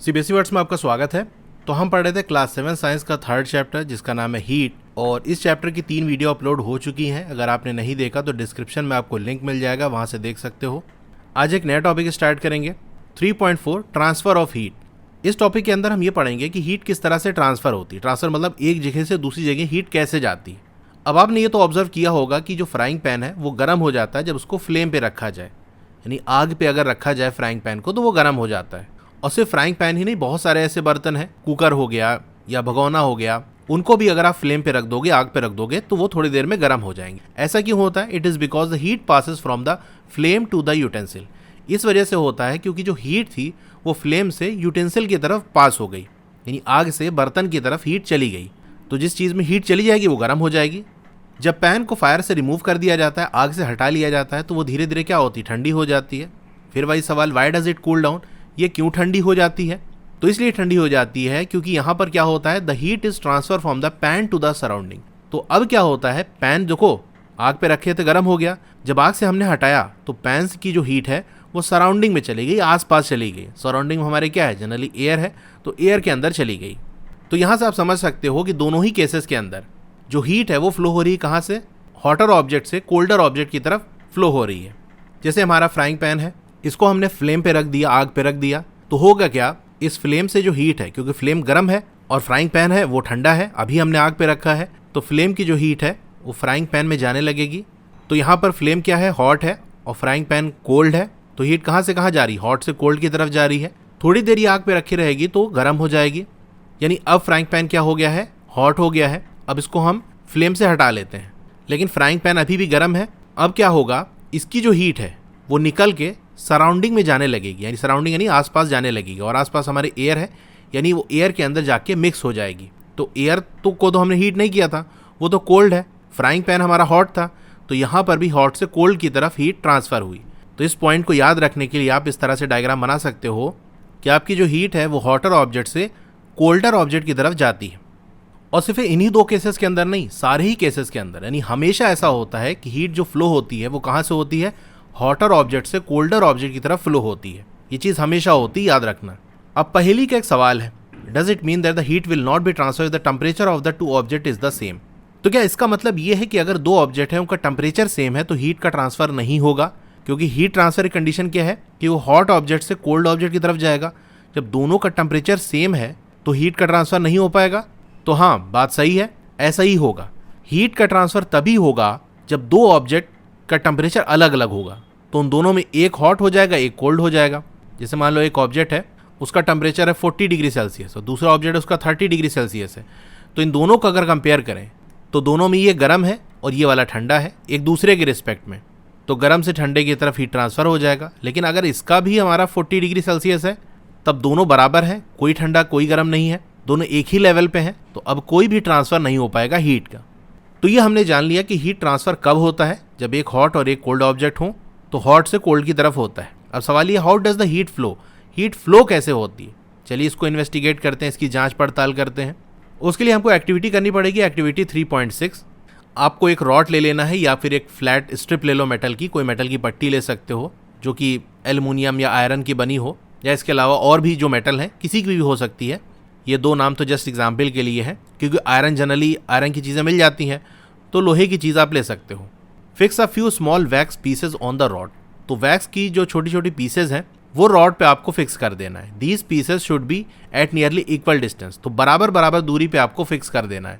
CBSE words में आपका स्वागत है। तो हम पढ़ रहे थे क्लास 7 साइंस का 3rd चैप्टर जिसका नाम है हीट, और इस चैप्टर की 3 वीडियो अपलोड हो चुकी हैं। अगर आपने नहीं देखा तो डिस्क्रिप्शन में आपको लिंक मिल जाएगा, वहां से देख सकते हो। आज एक नया टॉपिक स्टार्ट करेंगे, 3.4 ट्रांसफर ऑफ हीट। इस टॉपिक के अंदर हम ये पढ़ेंगे कि हीट किस तरह से ट्रांसफर होती है। ट्रांसफर मतलब एक जगह से दूसरी जगह हीट कैसे जाती है। अब आपने ये तो ऑब्जर्व किया होगा कि जो फ्राइंग पैन है वो गर्म हो जाता है जब उसको फ्लेम पे रखा जाए, यानी आग पे अगर रखा जाए फ्राइंग पैन को तो वो गर्म हो जाता है। और सिर्फ फ्राइंग पैन ही नहीं, बहुत सारे ऐसे बर्तन हैं, कुकर हो गया या भगोना हो गया, उनको भी अगर आप फ्लेम पे रख दोगे, आग पे रख दोगे, तो वो थोड़ी देर में गर्म हो जाएंगे। ऐसा क्यों होता है? It is because the heat passes from the flame to the utensil. इस वजह से होता है क्योंकि जो हीट थी वो फ्लेम से यूटेंसिल की तरफ पास हो गई, यानी आग से बर्तन की तरफ हीट चली गई। तो जिस चीज़ में हीट चली जाएगी वो गर्म हो जाएगी। जब पैन को फायर से रिमूव कर दिया जाता है, आग से हटा लिया जाता है, तो वो धीरे धीरे क्या होती है? ठंडी हो जाती है। फिर वही सवाल, why does it cool down? ये क्यों ठंडी हो जाती है? तो इसलिए ठंडी हो जाती है क्योंकि यहाँ पर क्या होता है, the heat is transfer from the pan to the surrounding. तो अब क्या होता है, पैन देखो आग पे रखे थे, गर्म हो गया, जब आग से हमने हटाया तो पैन की जो हीट है वो सराउंडिंग में चली गई, आसपास चली गई। सराउंडिंग में हमारे क्या है? जनरली एयर है, तो एयर के अंदर चली गई। तो यहाँ से आप समझ सकते हो कि दोनों ही केसेस के अंदर जो हीट है वो फ्लो हो रही है कहाँ से? हॉटर ऑब्जेक्ट से कोल्डर ऑब्जेक्ट की तरफ फ्लो हो रही है। जैसे हमारा फ्राइंग पैन है, इसको हमने फ्लेम पे रख दिया, आग पे रख दिया, तो होगा क्या? इस फ्लेम से जो हीट है, क्योंकि फ्लेम गर्म है और फ्राइंग पैन है वो ठंडा है, अभी हमने आग पे रखा है, तो फ्लेम की जो हीट है वो फ्राइंग पैन में जाने लगेगी। तो यहाँ पर फ्लेम क्या है? हॉट है, और फ्राइंग पैन कोल्ड है। तो हीट कहाँ से कहाँ जा रही? हॉट से कोल्ड की तरफ जा रही है। थोड़ी देर ये आग पे रखी रहेगी तो गर्म हो जाएगी, यानी अब फ्राइंग पैन क्या हो गया है? हॉट हो गया है। अब इसको हम फ्लेम से हटा लेते हैं, लेकिन फ्राइंग पैन अभी भी गर्म है। अब क्या होगा? इसकी जो हीट है वो निकल के सराउंडिंग में जाने लगेगी, यानी सराउंडिंग यानी आसपास जाने लगेगी, और आसपास हमारे एयर है, यानी वो एयर के अंदर जाके मिक्स हो जाएगी। तो एयर को हमने हीट नहीं किया था, वो तो कोल्ड है। फ्राइंग पैन हमारा हॉट था, तो यहाँ पर भी हॉट से कोल्ड की तरफ हीट ट्रांसफ़र हुई। तो इस पॉइंट को याद रखने के लिए आप इस तरह से डायग्राम बना सकते हो कि आपकी जो हीट है वो हॉटर ऑब्जेक्ट से कोल्डर ऑब्जेक्ट की तरफ जाती है। और सिर्फ इन्हीं 2 केसेस के अंदर नहीं, सारे ही केसेस के अंदर, यानी हमेशा ऐसा होता है कि हीट जो फ्लो होती है वो कहाँ से होती है? हॉटर ऑब्जेक्ट से कोल्डर ऑब्जेक्ट की तरफ फ्लो होती है। ये चीज़ हमेशा होती है, याद रखना। अब पहेली का एक सवाल है, does it mean that the heat will not be transfer the temperature of the 2 object is the same? तो क्या इसका मतलब ये है कि अगर 2 ऑब्जेक्ट है उनका टेम्परेचर सेम है तो हीट का ट्रांसफर नहीं होगा? क्योंकि हीट ट्रांसफर की कंडीशन क्या है कि वो हॉट ऑब्जेक्ट से कोल्ड ऑब्जेक्ट की तरफ जाएगा। जब दोनों का टेम्परेचर सेम है तो हीट का ट्रांसफर नहीं हो पाएगा। तो हाँ, बात सही है, ऐसा ही होगा। हीट का ट्रांसफर तभी होगा जब 2 ऑब्जेक्ट का टेम्परेचर अलग अलग होगा, तो उन दोनों में एक हॉट हो जाएगा, एक कोल्ड हो जाएगा। जैसे मान लो एक ऑब्जेक्ट है, उसका टेम्परेचर है 40 डिग्री सेल्सियस और दूसरा ऑब्जेक्ट है उसका 30 डिग्री सेल्सियस है। तो इन दोनों को अगर कंपेयर करें तो दोनों में ये गर्म है और ये वाला ठंडा है, एक दूसरे के रिस्पेक्ट में, तो गर्म से ठंडे की तरफ हीट ट्रांसफर हो जाएगा। लेकिन अगर इसका भी हमारा 40 डिग्री सेल्सियस है, तब दोनों बराबर हैं, कोई ठंडा कोई गर्म नहीं है, दोनों एक ही लेवल पे हैं, तो अब कोई भी ट्रांसफ़र नहीं हो पाएगा हीट का। तो ये हमने जान लिया कि हीट ट्रांसफ़र कब होता है, जब एक हॉट और एक कोल्ड ऑब्जेक्ट हो, तो हॉट से कोल्ड की तरफ होता है। अब सवाल ये, how does the heat flow? Heat flow कैसे होती है? चलिए इसको इन्वेस्टिगेट करते हैं, इसकी जांच पड़ताल करते हैं। उसके लिए हमको एक्टिविटी करनी पड़ेगी, एक्टिविटी 3.6। आपको एक रॉड ले लेना है या फिर एक फ्लैट स्ट्रिप ले लो मेटल की, कोई मेटल की पट्टी ले सकते हो जो कि एल्युमिनियम या आयरन की बनी हो, या इसके अलावा और भी जो मेटल है किसी की भी हो सकती है। ये 2 नाम तो जस्ट एग्जाम्पल के लिए है, क्योंकि आयरन जनरली आयरन की चीज़ें मिल जाती हैं, तो लोहे की चीज़ आप ले सकते हो। Fix a few small wax pieces on the rod. तो वैक्स की जो छोटी छोटी पीसेज हैं वो रॉड पे आपको फिक्स कर देना है। These pieces should be at nearly equal distance. तो बराबर बराबर दूरी पे आपको फिक्स कर देना है।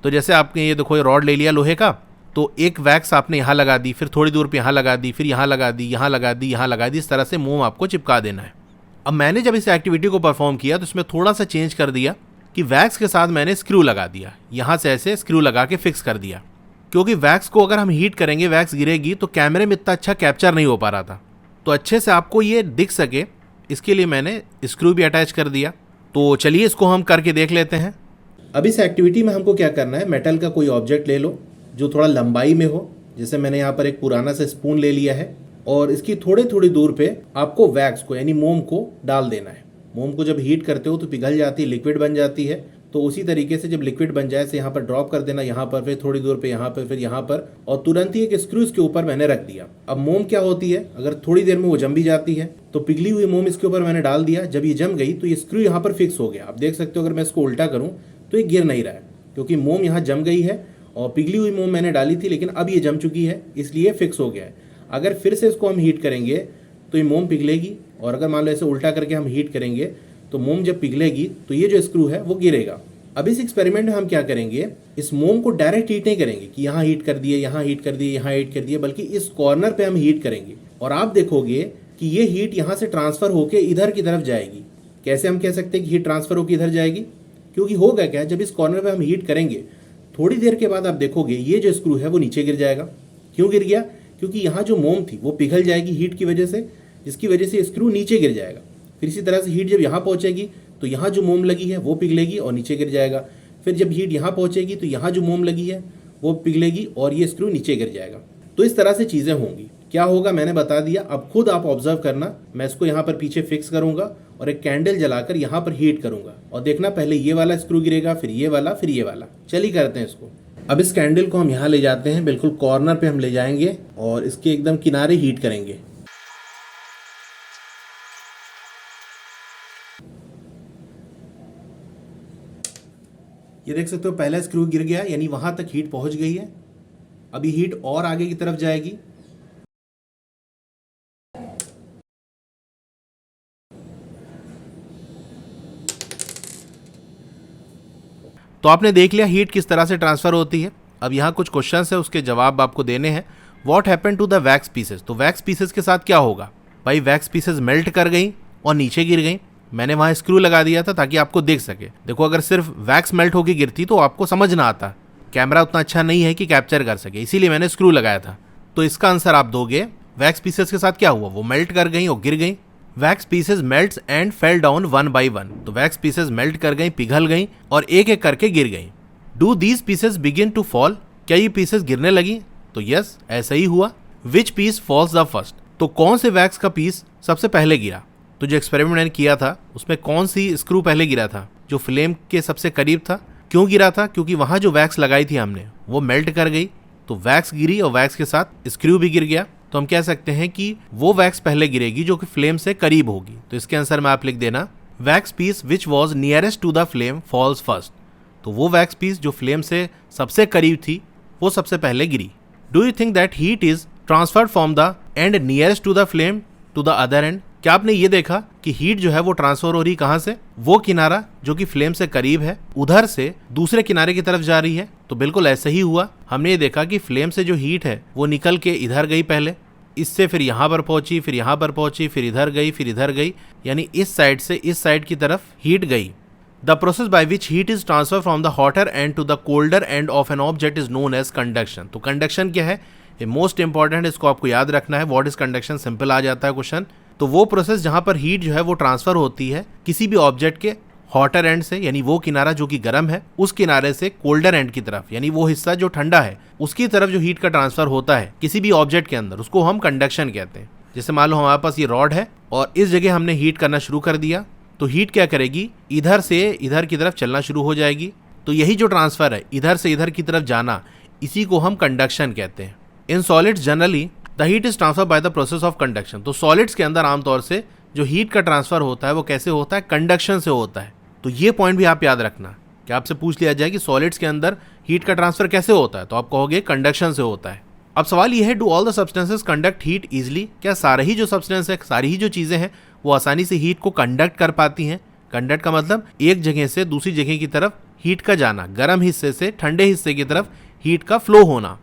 तो जैसे आपने ये देखो, ये रॉड ले लिया लोहे का, तो एक वैक्स आपने यहाँ लगा दी, फिर थोड़ी दूर पे यहाँ लगा दी, फिर यहाँ लगा दी, यहाँ लगा दी, यहाँ लगा दी, इस तरह से मोम आपको चिपका देना है। अब मैंने जब इस एक्टिविटी को परफॉर्म किया तो इसमें थोड़ा सा चेंज कर दिया कि वैक्स के साथ मैंने स्क्रू लगा दिया, यहाँ से ऐसे स्क्रू लगा के फिक्स कर दिया, क्योंकि वैक्स को अगर हम हीट करेंगे, वैक्स गिरेगी, तो कैमरे में इतना अच्छा कैप्चर नहीं हो पा रहा था। तो अच्छे से आपको ये दिख सके इसके लिए मैंने स्क्रू भी अटैच कर दिया। तो चलिए इसको हम करके देख लेते हैं। अब इस एक्टिविटी में हमको क्या करना है, मेटल का कोई ऑब्जेक्ट ले लो जो थोड़ा लंबाई में हो। जैसे मैंने यहाँ पर एक पुराना सा स्पून ले लिया है, और इसकी थोड़ी थोड़ी दूर पे आपको वैक्स को यानी मोम को डाल देना है। मोम को जब हीट करते हो तो पिघल जाती है, लिक्विड बन जाती है, तो उसी तरीके से जब लिक्विड बन जाए से यहाँ पर ड्रॉप कर देना, यहाँ पर फिर थोड़ी दूर पे यहाँ पर फिर यहाँ पर, और तुरंत ही एक स्क्रू इसके ऊपर मैंने रख दिया। अब मोम क्या होती है, अगर थोड़ी देर में वो जम भी जाती है तो पिघली हुई मोम इसके ऊपर मैंने डाल दिया। जब ये जम गई तो ये स्क्रू यहाँ पर फिक्स हो गया। आप देख सकते हो अगर मैं इसको उल्टा करूँ तो ये गिर नहीं रहा है क्योंकि मोम यहाँ जम गई है और पिघली हुई मोम मैंने डाली थी लेकिन अब ये जम चुकी है इसलिए फिक्स हो गया है। अगर फिर से इसको हम हीट करेंगे तो ये मोम पिघलेगी, और अगर मान लो ऐसे उल्टा करके हम हीट करेंगे तो मोम जब पिघलेगी तो ये जो स्क्रू है वो गिरेगा। अब इस एक्सपेरिमेंट में हम क्या करेंगे, इस मोम को डायरेक्ट हीट नहीं करेंगे कि यहाँ हीट कर दिए, यहाँ हीट कर दिए, यहाँ हीट कर दिए, बल्कि इस कॉर्नर पे हम हीट करेंगे और आप देखोगे कि ये हीट यहाँ से ट्रांसफर होकर इधर की तरफ जाएगी। कैसे हम कह सकते हैं कि हीट ट्रांसफर होकर इधर जाएगी, क्योंकि होगा क्या, जब इस कॉर्नर पे हम हीट करेंगे थोड़ी देर के बाद आप देखोगे ये जो स्क्रू है वो नीचे गिर जाएगा। क्यों गिर गया, क्योंकि यहाँ जो मोम थी वो पिघल जाएगी हीट की वजह से, जिसकी वजह से स्क्रू नीचे गिर जाएगा। फिर इसी तरह से हीट जब यहाँ पहुँचेगी तो यहाँ जो मोम लगी है वो पिघलेगी और नीचे गिर जाएगा। फिर जब हीट यहाँ पहुँचेगी तो यहाँ जो मोम लगी है वो पिघलेगी और ये स्क्रू नीचे गिर जाएगा। तो इस तरह से चीज़ें होंगी। क्या होगा मैंने बता दिया, अब खुद आप ऑब्जर्व करना। मैं इसको यहाँ पर पीछे फिक्स करूँगा और एक कैंडल जलाकर यहाँ पर हीट करूँगा और देखना पहले ये वाला स्क्रू गिरेगा, फिर ये वाला, फिर ये वाला। चलिए करते हैं इसको। अब इस कैंडल को हम यहाँ ले जाते हैं, बिल्कुल कॉर्नर पे हम ले जाएंगे और इसके एकदम किनारे हीट करेंगे। ये देख सकते हो पहला स्क्रू गिर गया, यानी वहां तक हीट पहुंच गई है। अभी हीट और आगे की तरफ जाएगी। तो आपने देख लिया हीट किस तरह से ट्रांसफर होती है। अब यहाँ कुछ क्वेश्चंस है, उसके जवाब आपको देने हैं। What happened to the wax pieces, तो वैक्स पीसेस के साथ क्या होगा भाई, वैक्स पीसेस मेल्ट कर गई और नीचे गिर गई। मैंने वहां स्क्रू लगा दिया था ताकि आपको देख सके। देखो अगर सिर्फ वैक्स मेल्ट होकर गिरती तो आपको समझ ना आता, कैमरा उतना अच्छा नहीं है कि कैप्चर कर सके, इसीलिए मैंने स्क्रू लगाया था। तो इसका आंसर आप दोगे वैक्स पीसेस के साथ क्या हुआ, वो मेल्ट कर गई और गिर गई। Wax pieces melts and fell down one by one, तो वैक्स पीसेस मेल्ट कर गई, पिघल गई और एक एक करके गिर गई। Do these pieces begin to fall, क्या ये पीसेस गिरने लगी, तो यस ऐसा ही हुआ। विच पीस फॉल्स द फर्स्ट, तो कौन से वैक्स का पीस सबसे पहले गिरा। तो जो एक्सपेरिमेंट मैंने किया था उसमें कौन सी स्क्रू पहले गिरा था, जो फ्लेम के सबसे करीब था। क्यों गिरा था, क्योंकि वहां जो वैक्स लगाई थी हमने वो मेल्ट कर गई, तो वैक्स गिरी और वैक्स के साथ स्क्रू भी गिर गया। तो हम कह सकते हैं कि वो वैक्स पहले गिरेगी जो कि फ्लेम से करीब होगी। तो इसके आंसर में आप लिख देना wax piece which was nearest to the flame falls first, तो वो वैक्स पीस जो फ्लेम से सबसे करीब थी वो सबसे पहले गिरी। Do you think that heat is transferred from the end nearest to the flame to the other end, क्या आपने ये देखा कि हीट जो है वो ट्रांसफर हो रही कहां से, वो किनारा जो कि फ्लेम से करीब है उधर से दूसरे किनारे की तरफ जा रही है। तो बिल्कुल ऐसा ही हुआ। हमने ये देखा कि फ्लेम से जो हीट है वो निकल के इधर गई, पहले इससे फिर यहाँ पर पहुंची, फिर यहाँ पर पहुंची, फिर इधर गई, फिर इधर गई, यानी इस साइड से इस साइड की तरफ हीट गई। The process by which heat is transfer from the hotter end to the colder end of an object is known as conduction. तो कंडक्शन क्या है, ये मोस्ट इंपॉर्टेंट, इसको आपको याद रखना है। व्हाट इज कंडक्शन, सिंपल आ जाता है क्वेश्चन। तो वो प्रोसेस जहां पर हीट जो है वो ट्रांसफर होती है किसी भी ऑब्जेक्ट के हॉटर एंड से, यानी वो किनारा जो कि गर्म है, उस किनारे से कोल्डर एंड की तरफ, यानी वो हिस्सा जो ठंडा है उसकी तरफ जो हीट का ट्रांसफर होता है किसी भी ऑब्जेक्ट के अंदर, उसको हम कंडक्शन कहते हैं। जैसे मान लो हमारे पास ये रॉड है और इस जगह हमने हीट करना शुरू कर दिया, तो हीट क्या करेगी, इधर से इधर की तरफ चलना शुरू हो जाएगी। तो यही जो ट्रांसफर है, इधर से इधर की तरफ जाना, इसी को हम कंडक्शन कहते हैं। In solids generally the heat is transfer by the process of conduction. तो सॉलिड्स के अंदर आमतौर से जो हीट का ट्रांसफर होता है वो कैसे होता है, कंडक्शन से होता है। तो ये पॉइंट भी आप याद रखना कि आपसे पूछ लिया जाए कि सॉलिड्स के अंदर हीट का ट्रांसफर कैसे होता है, तो आप कहोगे कंडक्शन से होता है। अब सवाल ये है, do all the substances conduct heat easily, क्या सारे ही जो सब्सटेंस है, सारी ही जो चीज़ें हैं वो आसानी से हीट को कंडक्ट कर पाती हैं। कंडक्ट का मतलब एक जगह से दूसरी जगह की तरफ हीट का जाना, गर्म हिस्से से ठंडे हिस्से की तरफ हीट का फ्लो होना।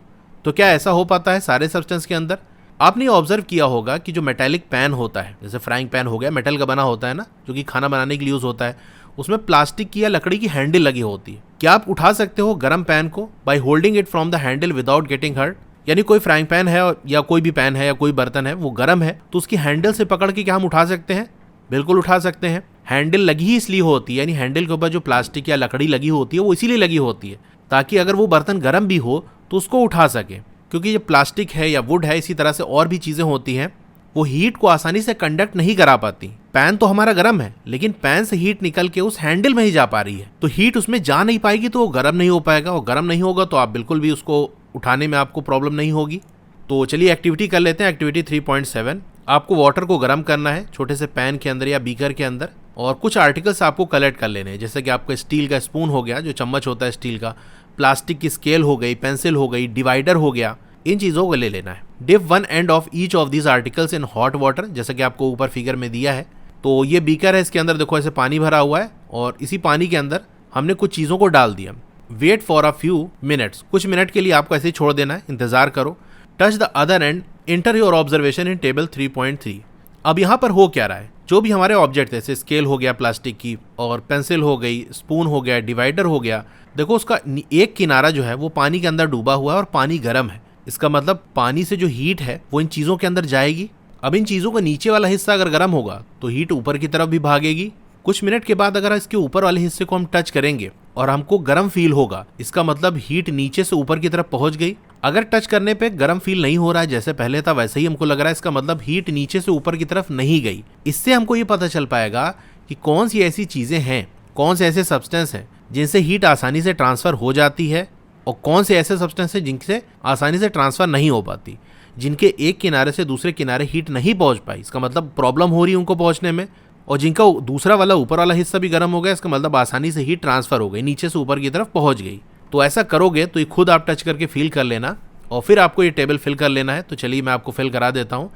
तो क्या ऐसा हो पाता है सारे सब्सटेंस के अंदर। आपने ऑब्जर्व किया होगा कि जो मेटालिक पैन होता है, जैसे फ्राइंग पैन हो गया, मेटल का बना होता है ना, जो कि खाना बनाने के लिए यूज होता है, उसमें प्लास्टिक की या लकड़ी की हैंडल लगी होती है। क्या आप उठा सकते हो गर्म पैन को by holding it from the handle without getting hurt, यानी कोई फ्राइंग पैन है या कोई भी पैन है या कोई बर्तन है वो गर्म है, तो उसकी हैंडल से पकड़ के क्या हम उठा सकते हैं, बिल्कुल उठा सकते हैं। हैंडल लगी ही इसलिए होती है, यानी हैंडल के ऊपर जो प्लास्टिक या लकड़ी लगी होती है वो इसीलिए लगी होती है ताकि अगर वो बर्तन गर्म भी हो तो उसको उठा सके, क्योंकि ये प्लास्टिक है या वुड है, इसी तरह से और भी चीज़ें होती हैं वो हीट को आसानी से कंडक्ट नहीं करा पाती। पैन तो हमारा गर्म है, लेकिन पैन से हीट निकल के उस हैंडल में ही जा पा रही है, तो हीट उसमें जा नहीं पाएगी, तो वो गर्म नहीं हो पाएगा, और गर्म नहीं होगा तो आप बिल्कुल भी उसको उठाने में आपको प्रॉब्लम नहीं होगी। तो चलिए एक्टिविटी कर लेते हैं। एक्टिविटी 3.7, आपको वाटर को गर्म करना है छोटे से पैन के अंदर या बीकर के अंदर, और कुछ आर्टिकल्स आपको कलेक्ट कर लेने हैं, जैसे कि आपका स्टील का स्पून हो गया, जो चम्मच होता है स्टील का, प्लास्टिक की स्केल हो गई, पेंसिल हो गई, डिवाइडर हो गया, इन चीज़ों को ले लेना है। Dip one end of each of these articles in hot water, जैसा कि आपको ऊपर फिगर में दिया है। तो ये बीकर है, इसके अंदर देखो ऐसे पानी भरा हुआ है, और इसी पानी के अंदर हमने कुछ चीज़ों को डाल दिया। Wait for a few minutes, कुछ मिनट के लिए आपको ऐसे ही छोड़ देना है, इंतजार करो। Touch the other and, inter your observation in table 3.3। अब यहाँ पर हो क्या रहा है, जो भी हमारे ऑब्जेक्ट थे, जैसे स्केल हो गया प्लास्टिक की, और पेंसिल हो गई, स्पून हो गया, डिवाइडर हो गया, देखो उसका एक किनारा जो है वो पानी के अंदर डूबा हुआ है और पानी गर्म है। इसका मतलब पानी से जो हीट है वो इन चीज़ों के अंदर जाएगी। अब इन चीज़ों का नीचे वाला हिस्सा अगर गर्म होगा तो हीट ऊपर की तरफ भी भागेगी। कुछ मिनट के बाद अगर इसके ऊपर वाले हिस्से को हम टच करेंगे और हमको गर्म फील होगा, इसका मतलब हीट नीचे से ऊपर की तरफ पहुंच गई। अगर टच करने पे गर्म फील नहीं हो रहा है, जैसे पहले था वैसे ही हमको लग रहा है, इसका मतलब हीट नीचे से ऊपर की तरफ नहीं गई। इससे हमको ये पता चल पाएगा कि कौन सी ऐसी चीज़ें हैं, कौन से ऐसे सब्सटेंस हैं जिनसे हीट आसानी से ट्रांसफ़र हो जाती है, और कौन से ऐसे सब्सटेंस हैं जिनसे आसानी से ट्रांसफ़र नहीं हो पाती, जिनके एक किनारे से दूसरे किनारे हीट नहीं पहुंच पाई, इसका मतलब प्रॉब्लम हो रही है उनको पहुंचने में, और जिनका दूसरा वाला ऊपर वाला हिस्सा भी गर्म हो गया, इसका मतलब आसानी से हीट ट्रांसफ़र हो गई, नीचे से ऊपर की तरफ पहुंच गई। तो ऐसा करोगे तो ये खुद आप टच करके फील कर लेना, और फिर आपको ये टेबल फिल कर लेना है। तो चलिए मैं आपको फिल करा देता हूँ।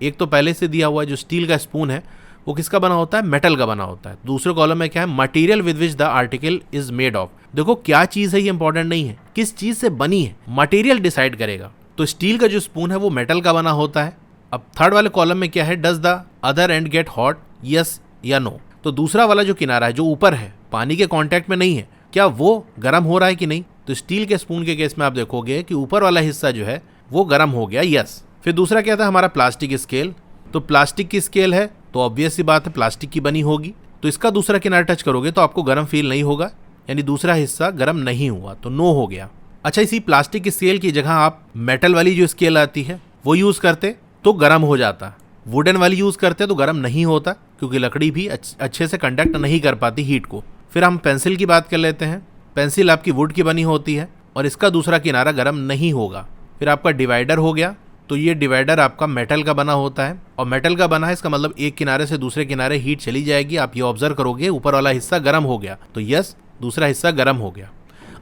एक तो पहले से दिया हुआ है, जो स्टील का स्पून है वो किसका बना होता है, मेटल का बना होता है। दूसरे कॉलम में क्या है, material with which the article is made of. देखो क्या चीज़ है ये इंपॉर्टेंट नहीं है, किस चीज़ से बनी है, मटेरियल डिसाइड करेगा। तो स्टील का जो स्पून है वो मेटल का बना होता है। अब थर्ड वाले कॉलम में क्या है, does the other and get hot, yes या नो। तो दूसरा वाला जो किनारा है जो ऊपर है, पानी के कांटेक्ट में नहीं है, क्या वो गर्म हो रहा है कि नहीं। तो स्टील के स्पून के केस में आप देखोगे कि ऊपर वाला हिस्सा जो है वो गर्म हो गया, यस। फिर दूसरा क्या था हमारा, प्लास्टिक स्केल। तो प्लास्टिक की स्केल है तो ऑब्वियस सी बात है प्लास्टिक की बनी होगी, तो इसका दूसरा किनारा टच करोगे तो आपको गर्म फील नहीं होगा, यानी दूसरा हिस्सा गर्म नहीं हुआ, तो नो हो गया। अच्छा, इसी प्लास्टिक स्केल की जगह आप मेटल वाली जो स्केल आती है वो यूज़ करते तो गर्म हो जाता, वुडन वाली यूज़ करते तो गर्म नहीं होता, क्योंकि लकड़ी भी अच्छे से कंडक्ट नहीं कर पाती हीट को। फिर हम पेंसिल की बात कर लेते हैं। पेंसिल आपकी वुड की बनी होती है और इसका दूसरा किनारा गर्म नहीं होगा। फिर आपका डिवाइडर हो गया, तो ये डिवाइडर आपका मेटल का बना होता है, और मेटल का बना है, इसका मतलब एक किनारे से दूसरे किनारे हीट चली जाएगी। आप ये ऑब्जर्व करोगे ऊपर वाला हिस्सा गर्म हो गया, तो यस दूसरा हिस्सा गर्म हो गया।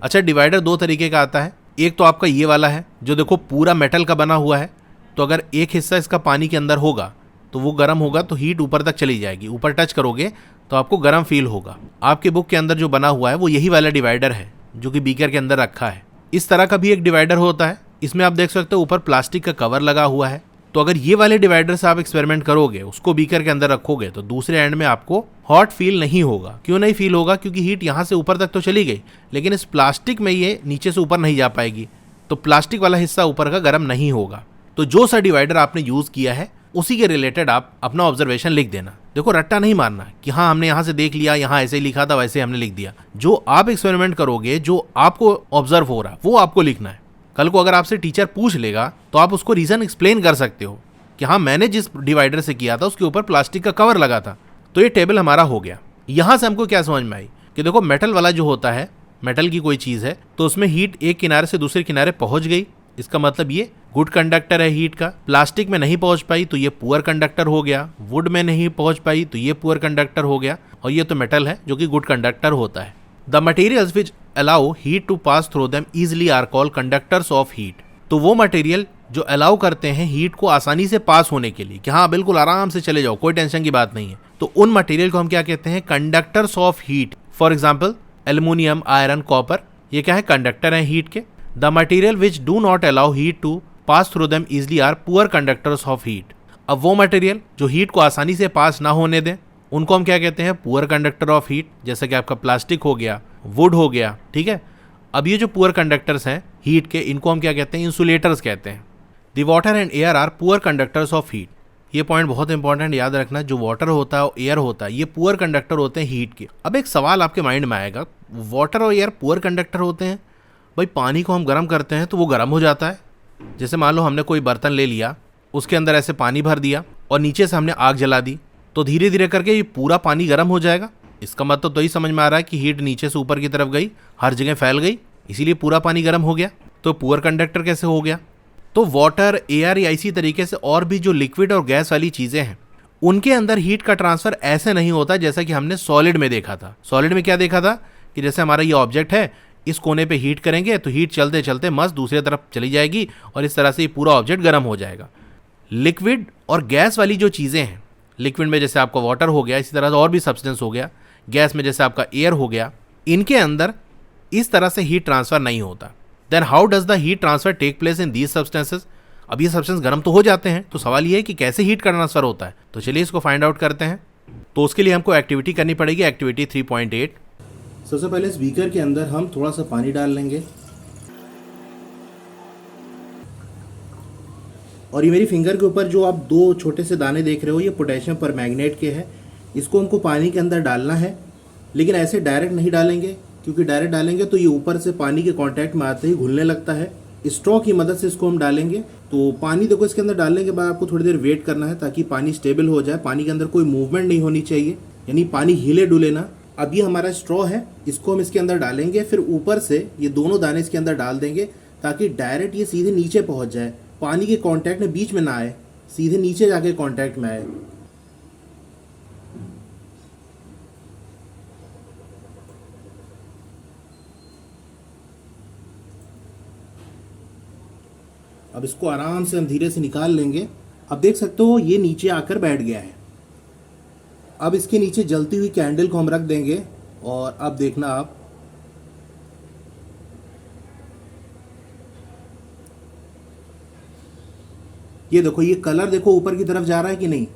अच्छा, डिवाइडर दो तरीके का आता है। एक तो आपका ये वाला है जो देखो पूरा मेटल का बना हुआ है, तो अगर एक हिस्सा इसका पानी के अंदर होगा तो वो गर्म होगा, तो हीट ऊपर तक चली जाएगी, ऊपर टच करोगे तो आपको गर्म फील होगा। आपके बुक के अंदर जो बना हुआ है वो यही वाला डिवाइडर है जो कि बीकर के अंदर रखा है। इस तरह का भी एक डिवाइडर होता है, इसमें आप देख सकते हो ऊपर प्लास्टिक का कवर लगा हुआ है। तो अगर ये वाले डिवाइडर से आप एक्सपेरिमेंट करोगे, उसको बीकर के अंदर रखोगे, तो दूसरे एंड में आपको हॉट फील नहीं होगा। क्यों नहीं फील होगा, क्योंकि हीट यहाँ से ऊपर तक तो चली गई, लेकिन इस प्लास्टिक में ये नीचे से ऊपर नहीं जा पाएगी, तो प्लास्टिक वाला हिस्सा ऊपर का गर्म नहीं होगा। तो जो सा डिवाइडर आपने यूज़ किया है उसी के रिलेटेड आप अपना ऑब्जर्वेशन लिख देना। देखो रट्टा नहीं मारना कि हाँ हमने यहाँ से देख लिया, यहाँ ऐसे ही लिखा था वैसे हमने लिख दिया। जो आप एक्सपेरिमेंट करोगे, जो आपको ऑब्जर्व हो रहा है वो आपको लिखना है। कल को अगर आपसे टीचर पूछ लेगा तो आप उसको रीज़न एक्सप्लेन कर सकते हो कि हाँ मैंने जिस डिवाइडर से किया था उसके ऊपर प्लास्टिक का कवर लगा था। तो ये टेबल हमारा हो गया। यहाँ से हमको क्या समझ में आई कि देखो मेटल वाला जो होता है, मेटल की कोई चीज़ है तो उसमें हीट एक किनारे से दूसरे किनारे पहुँच गई, इसका मतलब ये गुड कंडक्टर है हीट का। प्लास्टिक में नहीं पहुंच पाई तो ये पुअर कंडक्टर हो गया, वुड में नहीं पहुंच पाई तो ये पुअर कंडक्टर हो गया, और ये तो मेटल है जो कि गुड कंडक्टर होता है। The materials which allow heat to pass through them easily are called conductors of heat. तो वो मटेरियल जो अलाउ करते हैं हीट को आसानी से पास होने के लिए, कि हाँ बिल्कुल आराम से चले जाओ, कोई टेंशन की बात नहीं है, तो उन मटेरियल को हम क्या कहते हैं, conductors of heat. For example aluminium, iron, copper, ये क्या है, कंडक्टर है हीट के। The material which do not allow heat to pass through them easily are poor conductors of heat. अब वो मटेरियल जो हीट को आसानी से पास ना होने दें उनको हम क्या कहते हैं, पुअर कंडक्टर ऑफ हीट। जैसे कि आपका प्लास्टिक हो गया, वुड हो गया, ठीक है। अब ये जो पुअर कंडक्टर्स हैं हीट के, इनको हम क्या कहते हैं, इंसुलेटर्स कहते हैं। The water and air are poor conductors of heat. ये पॉइंट बहुत इंपॉर्टेंट, याद रखना, जो वाटर होता है और एयर होता है ये पुअर कंडक्टर होते हैं हीट के। अब एक सवाल आपके माइंड में आएगा, वाटर और एयर पुअर कंडक्टर होते हैं, भाई पानी को हम गर्म करते हैं तो वो गर्म हो जाता है। जैसे मान लो हमने कोई बर्तन ले लिया, उसके अंदर ऐसे पानी भर दिया और नीचे से हमने आग जला दी, तो धीरे धीरे करके ये पूरा पानी गर्म हो जाएगा। इसका मतलब तो यही समझ में आ रहा है कि हीट नीचे से ऊपर की तरफ गई, हर जगह फैल गई, इसीलिए पूरा पानी गर्म हो गया। तो पुअर कंडक्टर कैसे हो गया? तो वाटर, एयर या इसी तरीके से और भी जो लिक्विड और गैस वाली चीज़ें हैं उनके अंदर हीट का ट्रांसफ़र ऐसे नहीं होता जैसा कि हमने सॉलिड में देखा था। सॉलिड में क्या देखा था कि जैसे हमारा ये ऑब्जेक्ट है, इस कोने पे हीट करेंगे तो हीट चलते चलते मस्त दूसरी तरफ चली जाएगी और इस तरह से ये पूरा ऑब्जेक्ट गर्म हो जाएगा। लिक्विड और गैस वाली जो चीज़ें हैं, लिक्विड में जैसे आपका वाटर हो गया, इसी तरह से और भी सब्सटेंस हो गया, गैस में जैसे आपका एयर हो गया, इनके अंदर इस तरह से हीट ट्रांसफ़र नहीं होता। Then how does the heat transfer take place in these substances? अब ये सब्सटेंस गर्म तो हो जाते हैं, तो सवाल ये है कि कैसे हीट का ट्रांसफ़र होता है। तो चलिए इसको फाइंड आउट करते हैं। तो उसके लिए हमको एक्टिविटी करनी पड़ेगी, एक्टिविटी 3.8। सबसे पहले इस बीकर के अंदर हम थोड़ा सा पानी डाल लेंगे और ये मेरी फिंगर के ऊपर जो आप दो छोटे से दाने देख रहे हो, ये पोटेशियम परमैंगनेट के हैं। इसको हमको पानी के अंदर डालना है, लेकिन ऐसे डायरेक्ट नहीं डालेंगे, क्योंकि डायरेक्ट डालेंगे तो ये ऊपर से पानी के कांटेक्ट में आते ही घुलने लगता है। स्ट्रॉ की मदद से इसको हम डालेंगे। तो पानी देखो, इसके अंदर डालने के बाद आपको थोड़ी देर वेट करना है ताकि पानी स्टेबल हो जाए। पानी के अंदर कोई मूवमेंट नहीं होनी चाहिए, यानी पानी हिले डुले ना। अब ये हमारा स्ट्रॉ है, इसको हम इसके अंदर डालेंगे, फिर ऊपर से ये दोनों दाने इसके अंदर डाल देंगे ताकि डायरेक्ट ये सीधे नीचे पहुंच जाए, पानी के कांटेक्ट में बीच में ना आए, सीधे नीचे जाके कांटेक्ट में आए। अब इसको आराम से हम धीरे से निकाल लेंगे। अब देख सकते हो ये नीचे आकर बैठ गया है। अब इसके नीचे जलती हुई कैंडल को हम रख देंगे और अब देखना आप, ये देखो, ये कलर देखो ऊपर की तरफ जा रहा है कि नहीं।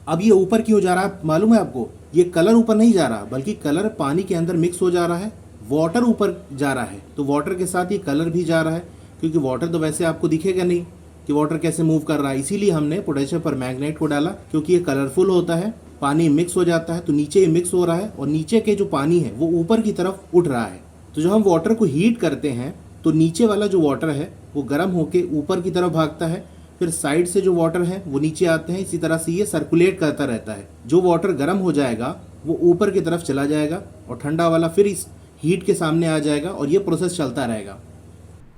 अब ये ऊपर क्यों जा रहा है मालूम है आपको? ये कलर ऊपर नहीं जा रहा, बल्कि कलर पानी के अंदर मिक्स हो जा रहा है, वाटर ऊपर जा रहा है, तो वाटर के साथ ये कलर भी जा रहा है, क्योंकि वाटर तो वैसे आपको दिखेगा नहीं कि वाटर कैसे मूव कर रहा है। इसीलिए हमने पोटेशियम परमैंगनेट को डाला, क्योंकि ये कलरफुल होता है, पानी मिक्स हो जाता है। तो नीचे ये मिक्स हो रहा है और नीचे के जो पानी है वो ऊपर की तरफ उठ रहा है। तो जब हम वाटर को हीट करते हैं तो नीचे वाला जो वाटर है वो गर्म होके ऊपर की तरफ भागता है, फिर साइड से जो वाटर है वो नीचे आते हैं। इसी तरह से ये सर्कुलेट करता रहता है। जो वाटर गर्म हो जाएगा वो ऊपर की तरफ चला जाएगा और ठंडा वाला फिर इस हीट के सामने आ जाएगा और ये प्रोसेस चलता रहेगा।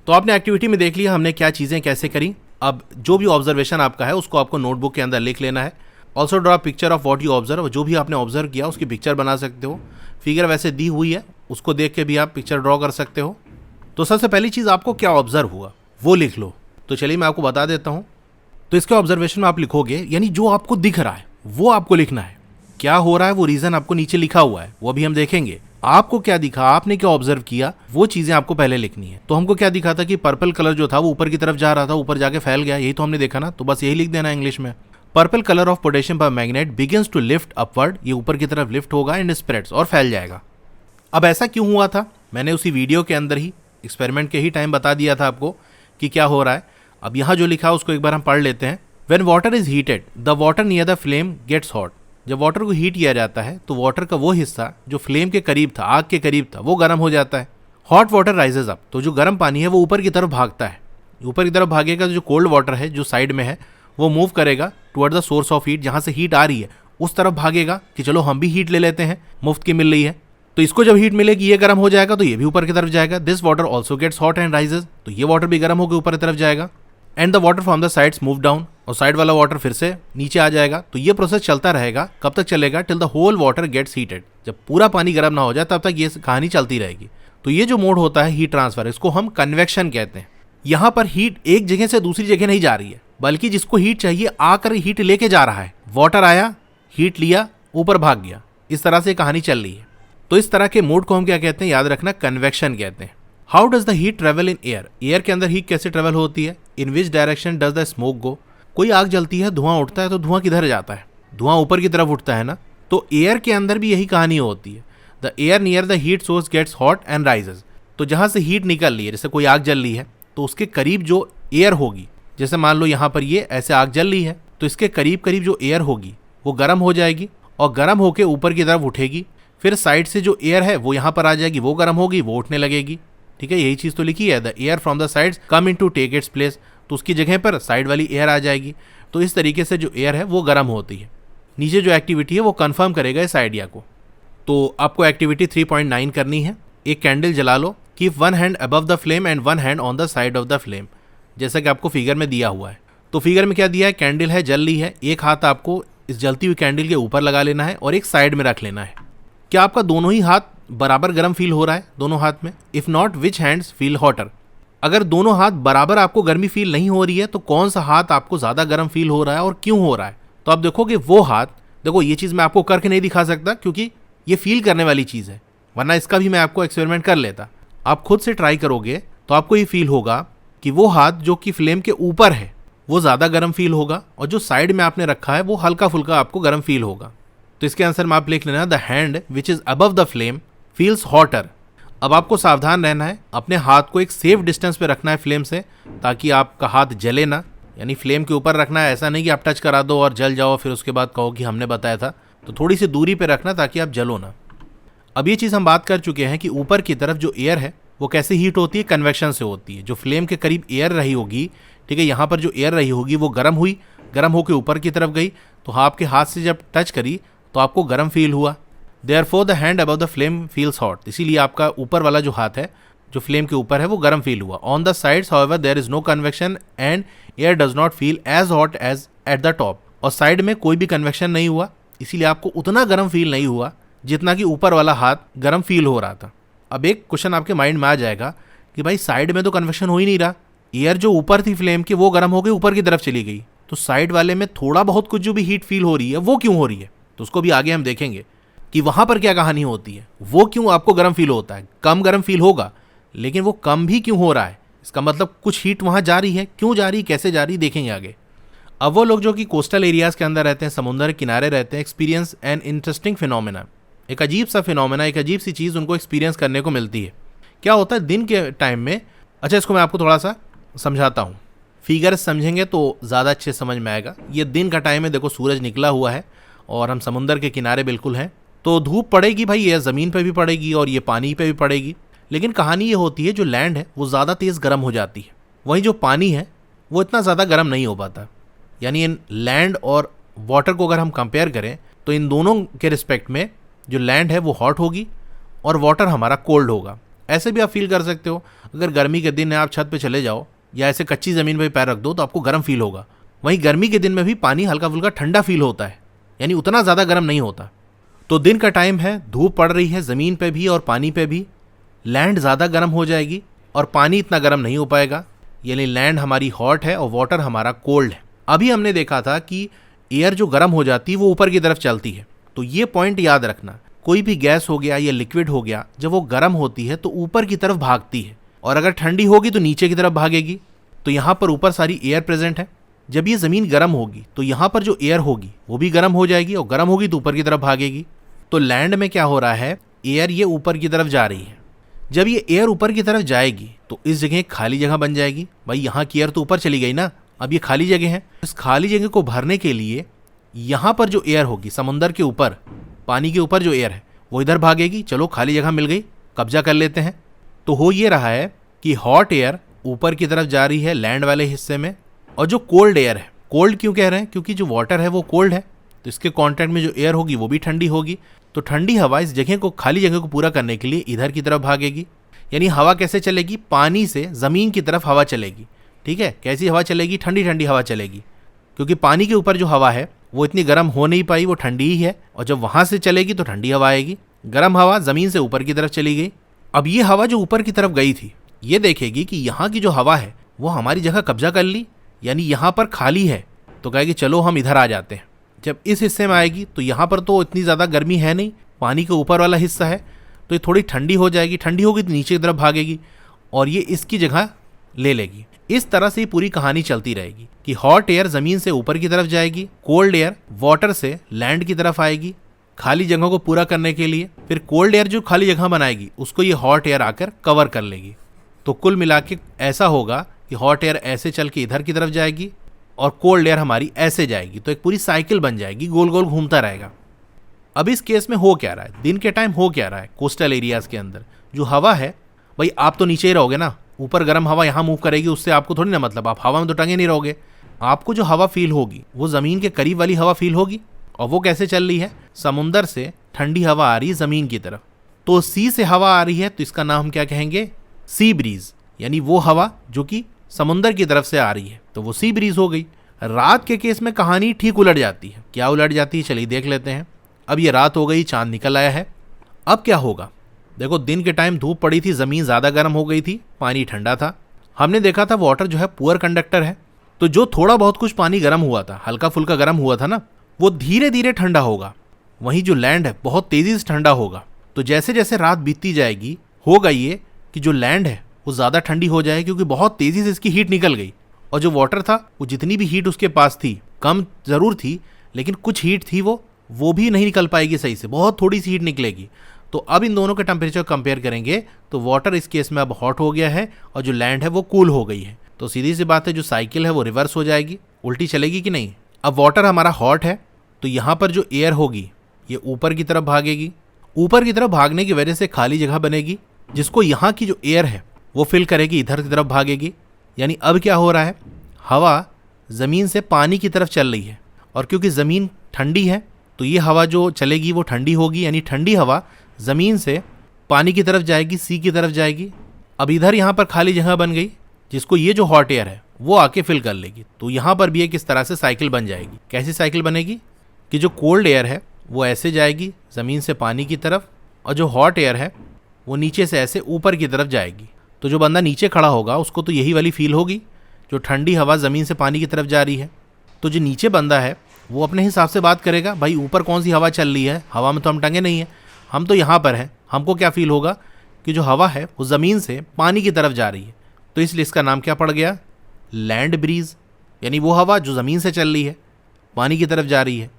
तो आपने एक्टिविटी में देख लिया हमने क्या चीज़ें कैसे करी। अब जो भी ऑब्जर्वेशन आपका है उसको आपको नोटबुक के अंदर लिख लेना है। Also draw picture of what you observe, जो भी आपने ऑब्जर्व किया उसकी पिक्चर बना सकते हो। फिगर वैसे दी हुई है, उसको देख के भी आप पिक्चर ड्रॉ कर सकते हो। तो सबसे पहली चीज़ आपको क्या ऑब्जर्व हुआ वो लिख लो। तो चलिए मैं आपको बता देता हूँ। तो इसके ऑब्जर्वेशन में आप लिखोगे, यानी जो आपको दिख रहा है वो आपको लिखना है। क्या हो रहा है वो रीज़न आपको नीचे लिखा हुआ है, वो अभी हम देखेंगे। आपको क्या दिखा, आपने क्या ऑब्जर्व किया, वो चीज़ें आपको पहले लिखनी है। तो हमको क्या दिखा था कि पर्पल कलर जो था वो ऊपर की तरफ जा रहा था, ऊपर जाके फैल गया, यही तो हमने देखा ना। तो बस यही लिख देना इंग्लिश में। Purple colour of potassium permanganate begins to lift upward, ये ऊपर की तरफ लिफ्ट होगा एंड स्प्रेड्स, और फैल जाएगा। अब ऐसा क्यों हुआ था, मैंने उसी वीडियो के अंदर ही एक्सपेरिमेंट के ही टाइम बता दिया था आपको कि क्या हो रहा है। अब यहाँ जो लिखा है उसको एक बार हम पढ़ लेते हैं। When water is heated, the water near the flame gets hot. जब वाटर को हीट किया जाता है तो वाटर का वो हिस्सा जो फ्लेम के करीब था, आग के करीब था, वो गर्म हो जाता है। हॉट वाटर राइजेज अप, तो जो गर्म पानी है वो ऊपर की तरफ भागता है। ऊपर की तरफ भागेगा तो जो कोल्ड वाटर है जो साइड में है वो मूव करेगा toward the source of heat, जहाँ से हीट आ रही है उस तरफ भागेगा कि चलो हम भी हीट ले लेते हैं, मुफ्त की मिल रही है। तो इसको जब हीट मिलेगी ये गर्म हो जाएगा तो ये भी ऊपर की तरफ जाएगा। This water also gets hot and rises, तो ये वाटर भी गर्म होकर ऊपर की तरफ जाएगा। And the water from the sides move down, और साइड वाला वाटर फिर से नीचे आ जाएगा। तो ये प्रोसेस चलता रहेगा, कब तक चलेगा? Till the whole water gets heated, जब पूरा पानी गर्म ना हो जाए तब तक ये कहानी चलती रहेगी। तो ये जो मोड होता है हीट ट्रांसफर, इसको हम कन्वेक्शन कहते हैं। यहाँ पर हीट एक जगह से दूसरी जगह नहीं जा रही है, बल्कि जिसको हीट चाहिए आकर हीट लेके जा रहा है। वाटर आया, हीट लिया, ऊपर भाग गया, इस तरह से कहानी चल रही है। तो इस तरह के मोड को हम क्या कहते हैं? याद रखना, कन्वेक्शन कहते हैं। How does the heat travel in air, air के अंदर हीट कैसे ट्रेवल होती है? In which direction does the smoke go, कोई आग जलती है, धुआं उठता है, तो धुआं किधर जाता है? धुआं ऊपर की तरफ उठता है ना। तो एयर के अंदर भी यही कहानी होती है। The air near the heat source gets hot and rises, तो जहाँ से हीट निकल रही है, जैसे कोई आग जल रही है तो उसके करीब जो एयर होगी, जैसे मान लो यहाँ पर ये ऐसे आग जल रही है, तो इसके करीब करीब जो एयर होगी वो गर्म हो जाएगी और गर्म होकर ऊपर की तरफ उठेगी। फिर साइड से जो एयर है वो यहाँ पर आ जाएगी, वो गर्म होगी, वो उठने लगेगी। ठीक है, यही चीज़ तो लिखी है, the air from the sides come in to take its place, तो उसकी जगह पर साइड वाली एयर आ जाएगी। तो इस तरीके से जो एयर है वो गर्म होती है। नीचे जो एक्टिविटी है वो कंफर्म करेगा इस आइडिया को। तो आपको एक्टिविटी 3.9 करनी है। एक कैंडल जला लो, keep one hand above the flame and one hand on the side of the flame, जैसा कि आपको फिगर में दिया हुआ है। तो फिगर में क्या दिया है, कैंडल है, जल रही है, एक हाथ आपको इस जलती हुई कैंडल के ऊपर लगा लेना है और एक साइड में रख लेना है। क्या आपका दोनों ही हाथ बराबर गर्म फील हो रहा है दोनों हाथ में? If not, which hands feel hotter? अगर दोनों हाथ बराबर आपको गर्मी फील नहीं हो रही है तो कौन सा हाथ आपको ज़्यादा गर्म फील हो रहा है और क्यों हो रहा है? तो आप देखोगे वो हाथ, देखो ये चीज़ मैं आपको करके नहीं दिखा सकता क्योंकि ये फील करने वाली चीज़ है, वरना इसका भी मैं आपको एक्सपेरिमेंट कर लेता। आप खुद से ट्राई करोगे तो आपको ये फील होगा कि वो हाथ जो कि फ्लेम के ऊपर है वो ज़्यादा गर्म फील होगा और जो साइड में आपने रखा है वो हल्का फुल्का आपको गर्म फील होगा। तो इसके आंसर में आप लिख लेना, the hand which is above the flame feels hotter. अब आपको सावधान रहना है, अपने हाथ को एक सेफ डिस्टेंस पे रखना है फ्लेम से, ताकि आपका हाथ जले ना, यानी फ्लेम के ऊपर रखना है, ऐसा नहीं कि आप टच करा दो और जल जाओ फिर उसके बाद कहो कि हमने बताया था। तो थोड़ी सी दूरी पे रखना ताकि आप जलो ना। अब ये चीज़ हम बात कर चुके हैं कि ऊपर की तरफ जो एयर है वो कैसे हीट होती है, कन्वेक्शन से होती है। जो फ्लेम के करीब एयर रही होगी, ठीक है, यहाँ पर जो एयर रही होगी वो गर्म हुई, गर्म होकर ऊपर की तरफ गई, तो आपके हाथ से जब टच करी तो आपको गर्म फील हुआ। Therefore the hand above the flame feels hot, इसीलिए आपका ऊपर वाला जो हाथ है जो फ्लेम के ऊपर है वो गर्म फील हुआ। On the sides however there is no convection and air does not feel as hot as at the top, और साइड में कोई भी कन्वेक्शन नहीं हुआ, इसीलिए आपको उतना गर्म फील नहीं हुआ जितना कि ऊपर वाला हाथ गर्म फील हो रहा था। अब एक क्वेश्चन आपके माइंड में आ जाएगा कि भाई साइड में तो कन्वेक्शन हो ही नहीं रहा, एयर जो ऊपर थी फ्लेम के वो गर्म हो गई, ऊपर की तरफ चली गई, तो साइड वाले में थोड़ा बहुत कुछ जो भी हीट फील हो रही है वो क्यों हो रही है? तो उसको भी आगे हम देखेंगे कि वहां पर क्या कहानी होती है, वो क्यों आपको गर्म फील होता है। कम गर्म फील होगा, लेकिन वो कम भी क्यों हो रहा है, इसका मतलब कुछ हीट वहां जा रही है, क्यों जा रही, कैसे जा रही, देखेंगे आगे। अब वो लोग जो कि कोस्टल एरियाज के अंदर रहते हैं, समुद्र के किनारे रहते हैं, एक्सपीरियंस एन इंटरेस्टिंग फिनोमेना, एक अजीब सा फिनोमेना, एक अजीब सी चीज़ उनको एक्सपीरियंस करने को मिलती है। क्या होता है दिन के टाइम में, अच्छा इसको मैं आपको थोड़ा सा समझाता हूँ, फिगर समझेंगे तो ज़्यादा अच्छे समझ में आएगा। ये दिन का टाइम है, देखो सूरज निकला हुआ है और हम समुद्र के किनारे बिल्कुल हैं, तो धूप पड़ेगी भाई, ये ज़मीन पे भी पड़ेगी और ये पानी पे भी पड़ेगी। लेकिन कहानी ये होती है जो लैंड है वो ज़्यादा तेज़ गर्म हो जाती है, वहीं जो पानी है वो इतना ज़्यादा गर्म नहीं हो पाता। यानी इन लैंड और वाटर को अगर हम कंपेयर करें तो इन दोनों के रिस्पेक्ट में जो लैंड है वो हॉट होगी और वाटर हमारा कोल्ड होगा। ऐसे भी आप फील कर सकते हो, अगर गर्मी के दिन है आप छत पे चले जाओ या ऐसे कच्ची ज़मीन पे पैर रख दो तो आपको गर्म फील होगा। वहीं गर्मी के दिन में भी पानी हल्का फुल्का ठंडा फील होता है, यानी उतना ज़्यादा गर्म नहीं होता। तो दिन का टाइम है, धूप पड़ रही है ज़मीन पे भी और पानी पे भी, लैंड ज़्यादा गर्म हो जाएगी और पानी इतना गर्म नहीं हो पाएगा, यानी लैंड हमारी हॉट है और वाटर हमारा कोल्ड है। अभी हमने देखा था कि एयर जो गर्म हो जाती है वो ऊपर की तरफ चलती है, तो ये पॉइंट याद रखना, कोई भी गैस हो गया या लिक्विड हो गया, जब वो गर्म होती है तो ऊपर की तरफ भागती है, और अगर ठंडी होगी तो नीचे की तरफ भागेगी। तो यहाँ पर ऊपर सारी एयर प्रेजेंट है, जब ये ज़मीन गर्म होगी तो यहाँ पर जो एयर होगी वो भी गर्म हो जाएगी और गर्म होगी तो ऊपर की तरफ भागेगी। तो लैंड में क्या हो रहा है, एयर ये ऊपर की तरफ जा रही है, जब ये एयर ऊपर की तरफ जाएगी तो इस जगह एक खाली जगह बन जाएगी। भाई यहाँ की एयर तो ऊपर चली गई ना, अब ये खाली जगह है, इस खाली जगह को भरने के लिए यहाँ पर जो एयर होगी समुंदर के ऊपर, पानी के ऊपर जो एयर है वो इधर भागेगी। चलो खाली जगह मिल गई, कब्जा कर लेते हैं। तो हो ये रहा है कि हॉट एयर ऊपर की तरफ जा रही है लैंड वाले हिस्से में, और जो कोल्ड एयर है, कोल्ड क्यों कह रहे हैं, क्योंकि जो वाटर है वो कोल्ड है, तो इसके कॉन्टैक्ट में जो एयर होगी वो भी ठंडी होगी। तो ठंडी हवा इस जगह को, खाली जगह को पूरा करने के लिए इधर की तरफ भागेगी। यानी हवा कैसे चलेगी, पानी से ज़मीन की तरफ हवा चलेगी। ठीक है, कैसी हवा चलेगी, ठंडी ठंडी हवा चलेगी, क्योंकि पानी के ऊपर जो हवा है वो इतनी गर्म हो नहीं पाई, वो ठंडी ही है, और जब वहाँ से चलेगी तो ठंडी हवा आएगी। गर्म हवा ज़मीन से ऊपर की तरफ चली गई। अब ये हवा जो ऊपर की तरफ गई थी ये देखेगी कि यहाँ की जो हवा है वो हमारी जगह कब्जा कर ली, यानी यहाँ पर खाली है, तो कहेगी चलो हम इधर आ जाते हैं। जब इस हिस्से में आएगी तो यहाँ पर तो इतनी ज़्यादा गर्मी है नहीं, पानी के ऊपर वाला हिस्सा है, तो ये थोड़ी ठंडी हो जाएगी, ठंडी होगी तो नीचे की तरफ भागेगी और ये इसकी जगह ले लेगी। इस तरह से पूरी कहानी चलती रहेगी कि हॉट एयर ज़मीन से ऊपर की तरफ जाएगी, कोल्ड एयर वाटर से लैंड की तरफ आएगी खाली जगह को पूरा करने के लिए, फिर कोल्ड एयर जो खाली जगह बनाएगी उसको ये हॉट एयर आकर कवर कर लेगी। तो कुल मिला के ऐसा होगा कि हॉट एयर ऐसे चल के इधर की तरफ जाएगी और कोल्ड एयर हमारी ऐसे जाएगी, तो एक पूरी साइकिल बन जाएगी, गोल गोल घूमता रहेगा। अब इस केस में हो क्या रहा है, दिन के टाइम हो क्या रहा है, कोस्टल एरियाज़ के अंदर जो हवा है भाई आप तो नीचे ही रहोगे ना, ऊपर गर्म हवा यहाँ मूव करेगी, उससे आपको थोड़ी ना मतलब, आप हवा में तो टंगे नहीं रहोगे। आपको जो हवा फील होगी वो ज़मीन के करीब वाली हवा फील होगी। और वो कैसे चल रही है, समुंदर से ठंडी हवा आ रही है ज़मीन की तरफ, तो सी से हवा आ रही है, तो इसका नाम हम क्या कहेंगे, सी ब्रीज, यानी वो हवा जो कि समुंदर की तरफ से आ रही है, तो वो सी ब्रीज हो गई। रात के केस में कहानी ठीक उलट जाती है। क्या उलट जाती है, चलिए देख लेते हैं। अब ये रात हो गई, चांद निकल आया है। अब क्या होगा, देखो दिन के टाइम धूप पड़ी थी, ज़मीन ज़्यादा गर्म हो गई थी, पानी ठंडा था। हमने देखा था वाटर जो है पुअर कंडक्टर है, तो जो थोड़ा बहुत कुछ पानी गर्म हुआ था, हल्का फुल्का गर्म हुआ था ना, वो धीरे धीरे ठंडा होगा। वहीं जो लैंड है बहुत तेज़ी से ठंडा होगा। तो जैसे जैसे रात बीतती जाएगी, होगा ये कि जो लैंड है वो ज़्यादा ठंडी हो जाए, क्योंकि बहुत तेज़ी से इसकी हीट निकल गई। और जो वाटर था वो जितनी भी हीट उसके पास थी, कम ज़रूर थी, लेकिन कुछ हीट थी वो भी नहीं निकल पाएगी सही से, बहुत थोड़ी सी हीट निकलेगी। तो अब इन दोनों के टेम्परेचर कंपेयर करेंगे तो वाटर इस केस में अब हॉट हो गया है और जो लैंड है वो कूल हो गई है। तो सीधी सी बात है, जो साइकिल है वो रिवर्स हो जाएगी, उल्टी चलेगी कि नहीं। अब वाटर हमारा हॉट है, तो यहाँ पर जो एयर होगी ये ऊपर की तरफ भागेगी। ऊपर की तरफ भागने की वजह से खाली जगह बनेगी, जिसको यहाँ की जो एयर है वो फिल करेगी, इधर की तरफ भागेगी। यानी अब क्या हो रहा है, हवा ज़मीन से पानी की तरफ चल रही है, और क्योंकि ज़मीन ठंडी है तो ये हवा जो चलेगी वो ठंडी होगी, यानी ठंडी हवा ज़मीन से पानी की तरफ जाएगी, सी की तरफ जाएगी। अब इधर यहाँ पर खाली जगह बन गई, जिसको ये जो हॉट एयर है वो आके फिल कर लेगी। तो यहाँ पर भी एक इस तरह से साइकिल बन जाएगी। कैसी साइकिल बनेगी कि जो कोल्ड एयर है वो ऐसे जाएगी ज़मीन से पानी की तरफ, और जो हॉट एयर है वो नीचे से ऐसे ऊपर की तरफ जाएगी। तो जो बंदा नीचे खड़ा होगा उसको तो यही वाली फील होगी, जो ठंडी हवा ज़मीन से पानी की तरफ जा रही है। तो जो नीचे बंदा है वो अपने हिसाब से बात करेगा, भाई ऊपर कौन सी हवा चल रही है, हवा में तो हम टंगे नहीं हैं, हम तो यहाँ पर हैं। हमको क्या फील होगा कि जो हवा है वो ज़मीन से पानी की तरफ जा रही है, तो इसलिए इसका नाम क्या पड़ गया, लैंड ब्रीज, यानी वो हवा जो ज़मीन से चल रही है, पानी की तरफ जा रही है।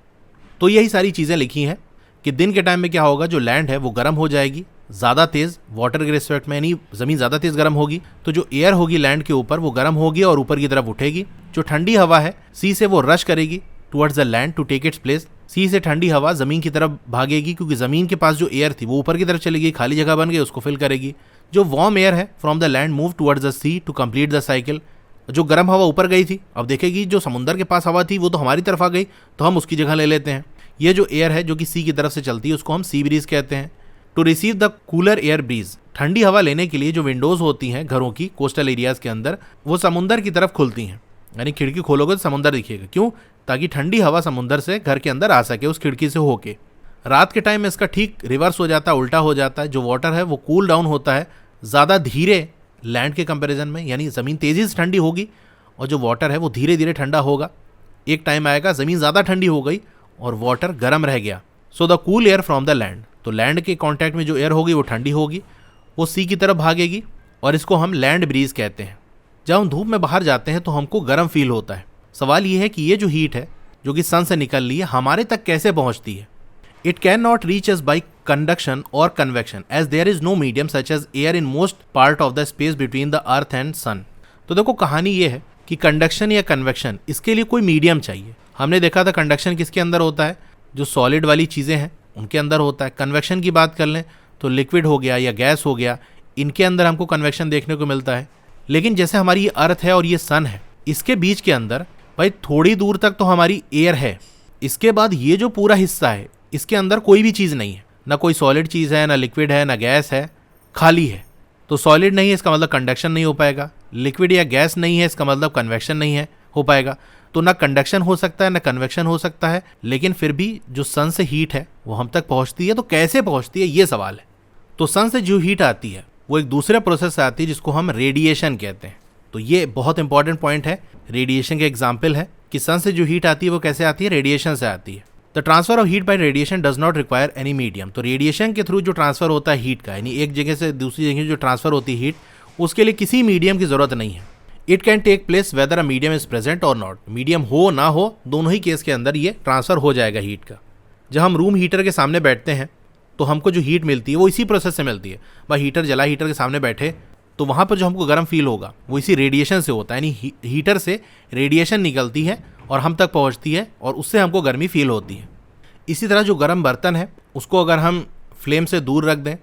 तो यही सारी चीज़ें लिखी हैं कि दिन के टाइम में क्या होगा, जो लैंड है वो गर्म हो जाएगी ज़्यादा तेज़ वाटर के रिस्पेक्ट में, यानी ज़मीन ज़्यादा तेज़ गर्म होगी, तो जो एयर होगी लैंड के ऊपर वो गर्म होगी और ऊपर की तरफ उठेगी। जो ठंडी हवा है सी से वो रश करेगी towards the land to take its place. Sea से ठंडी हवा ज़मीन की तरफ भागेगी, क्योंकि ज़मीन के पास जो एयर थी वो ऊपर की तरफ चली गई, खाली जगह बन गई, उसको फिल करेगी। जो वार्म एयर है from the land move towards the sea to complete the cycle. जो गर्म हवा ऊपर गई थी, अब देखेगी जो समुंदर के पास हवा थी वो तो हमारी तरफ आ गई, तो हम उसकी जगह ले लेते हैं। ये जो एयर है जो कि सी की तरफ से चलती है उसको हम सी ब्रीज कहते हैं। To receive the cooler air breeze, ठंडी हवा लेने के लिए जो विंडोज़ होती हैं घरों की कोस्टल एरियाज़ के अंदर, वो समुंदर की तरफ खुलती हैं, यानी खिड़की खोलोगे तो समुंदर दिखेगा। क्यों, ताकि ठंडी हवा समुंदर से घर के अंदर आ सके उस खिड़की से होके। रात के टाइम में इसका ठीक रिवर्स हो जाता है, उल्टा हो जाता है। जो वाटर है वो कूल डाउन होता है ज़्यादा धीरे लैंड के कंपैरिजन में, यानी ज़मीन तेज़ी से ठंडी होगी और जो वाटर है वो धीरे धीरे ठंडा होगा। एक टाइम आएगा ज़मीन ज़्यादा ठंडी हो गई और वाटर गर्म रह गया। So the cool air from the land, तो लैंड के कांटेक्ट में जो एयर होगी वो ठंडी होगी, वो सी की तरफ भागेगी और इसको हम लैंड ब्रीज कहते हैं। जब हम धूप में बाहर जाते हैं तो हमको गर्म फील होता है। सवाल ये है कि ये जो हीट है जो कि सन से निकल रही है हमारे तक कैसे पहुंचती है। It can not reach us by conduction और convection as there is no medium such as air in most part of the space between the earth and sun. तो देखो कहानी ये है कि कंडक्शन या कन्वेक्शन, इसके लिए कोई मीडियम चाहिए। हमने देखा था कंडक्शन किसके अंदर होता है, जो सॉलिड वाली चीज़ें हैं उनके अंदर होता है। कन्वेक्शन की बात कर लें तो लिक्विड हो गया या गैस हो गया, इनके अंदर हमको कन्वेक्शन देखने को मिलता है। लेकिन जैसे हमारी ये अर्थ है और ये सन है, इसके बीच के अंदर भाई थोड़ी दूर तक तो हमारी एयर है, इसके बाद ये जो पूरा हिस्सा है इसके अंदर कोई भी चीज़ नहीं है, ना कोई सॉलिड चीज़ है, ना लिक्विड है, ना गैस है, खाली है। तो सॉलिड नहीं है इसका मतलब कंडक्शन नहीं हो पाएगा, लिक्विड या गैस नहीं है इसका मतलब कन्वेक्शन नहीं है हो पाएगा। तो ना कंडक्शन हो सकता है ना कन्वेक्शन हो सकता है। लेकिन फिर भी जो सन से हीट है वो हम तक पहुंचती है, तो कैसे पहुंचती है ये सवाल है। तो सन से जो हीट आती है वो एक दूसरे प्रोसेस से आती है जिसको हम रेडिएशन कहते हैं। तो ये बहुत इंपॉर्टेंट पॉइंट है, रेडिएशन के एग्जाम्पल है कि सन से जो हीट आती है वो कैसे आती है, रेडिएशन से आती है। The transfer of heat bye radiation does not require any medium. तो रेडिएशन के थ्रू जो ट्रांसफर होता है हीट का, यानी एक जगह से दूसरी जगह जो ट्रांसफर होती है हीट, उसके लिए किसी मीडियम की जरूरत नहीं है। It can take place whether a medium is present और नॉट। मीडियम हो ना हो, दोनों ही केस के अंदर ये ट्रांसफर हो जाएगा हीट का। जब हम रूम हीटर के सामने बैठते हैं तो हमको जो हीट मिलती है वो इसी प्रोसेस से मिलती है। भाई हीटर जला, हीटर के सामने बैठे तो वहाँ पर जो हमको गर्म फील होगा वो इसी रेडिएशन से होता है, यानी हीटर से रेडिएशन निकलती है और हम तक पहुँचती है और उससे हमको गर्मी फील होती है। इसी तरह जो गर्म बर्तन है उसको अगर हम फ्लेम से दूर रख दें,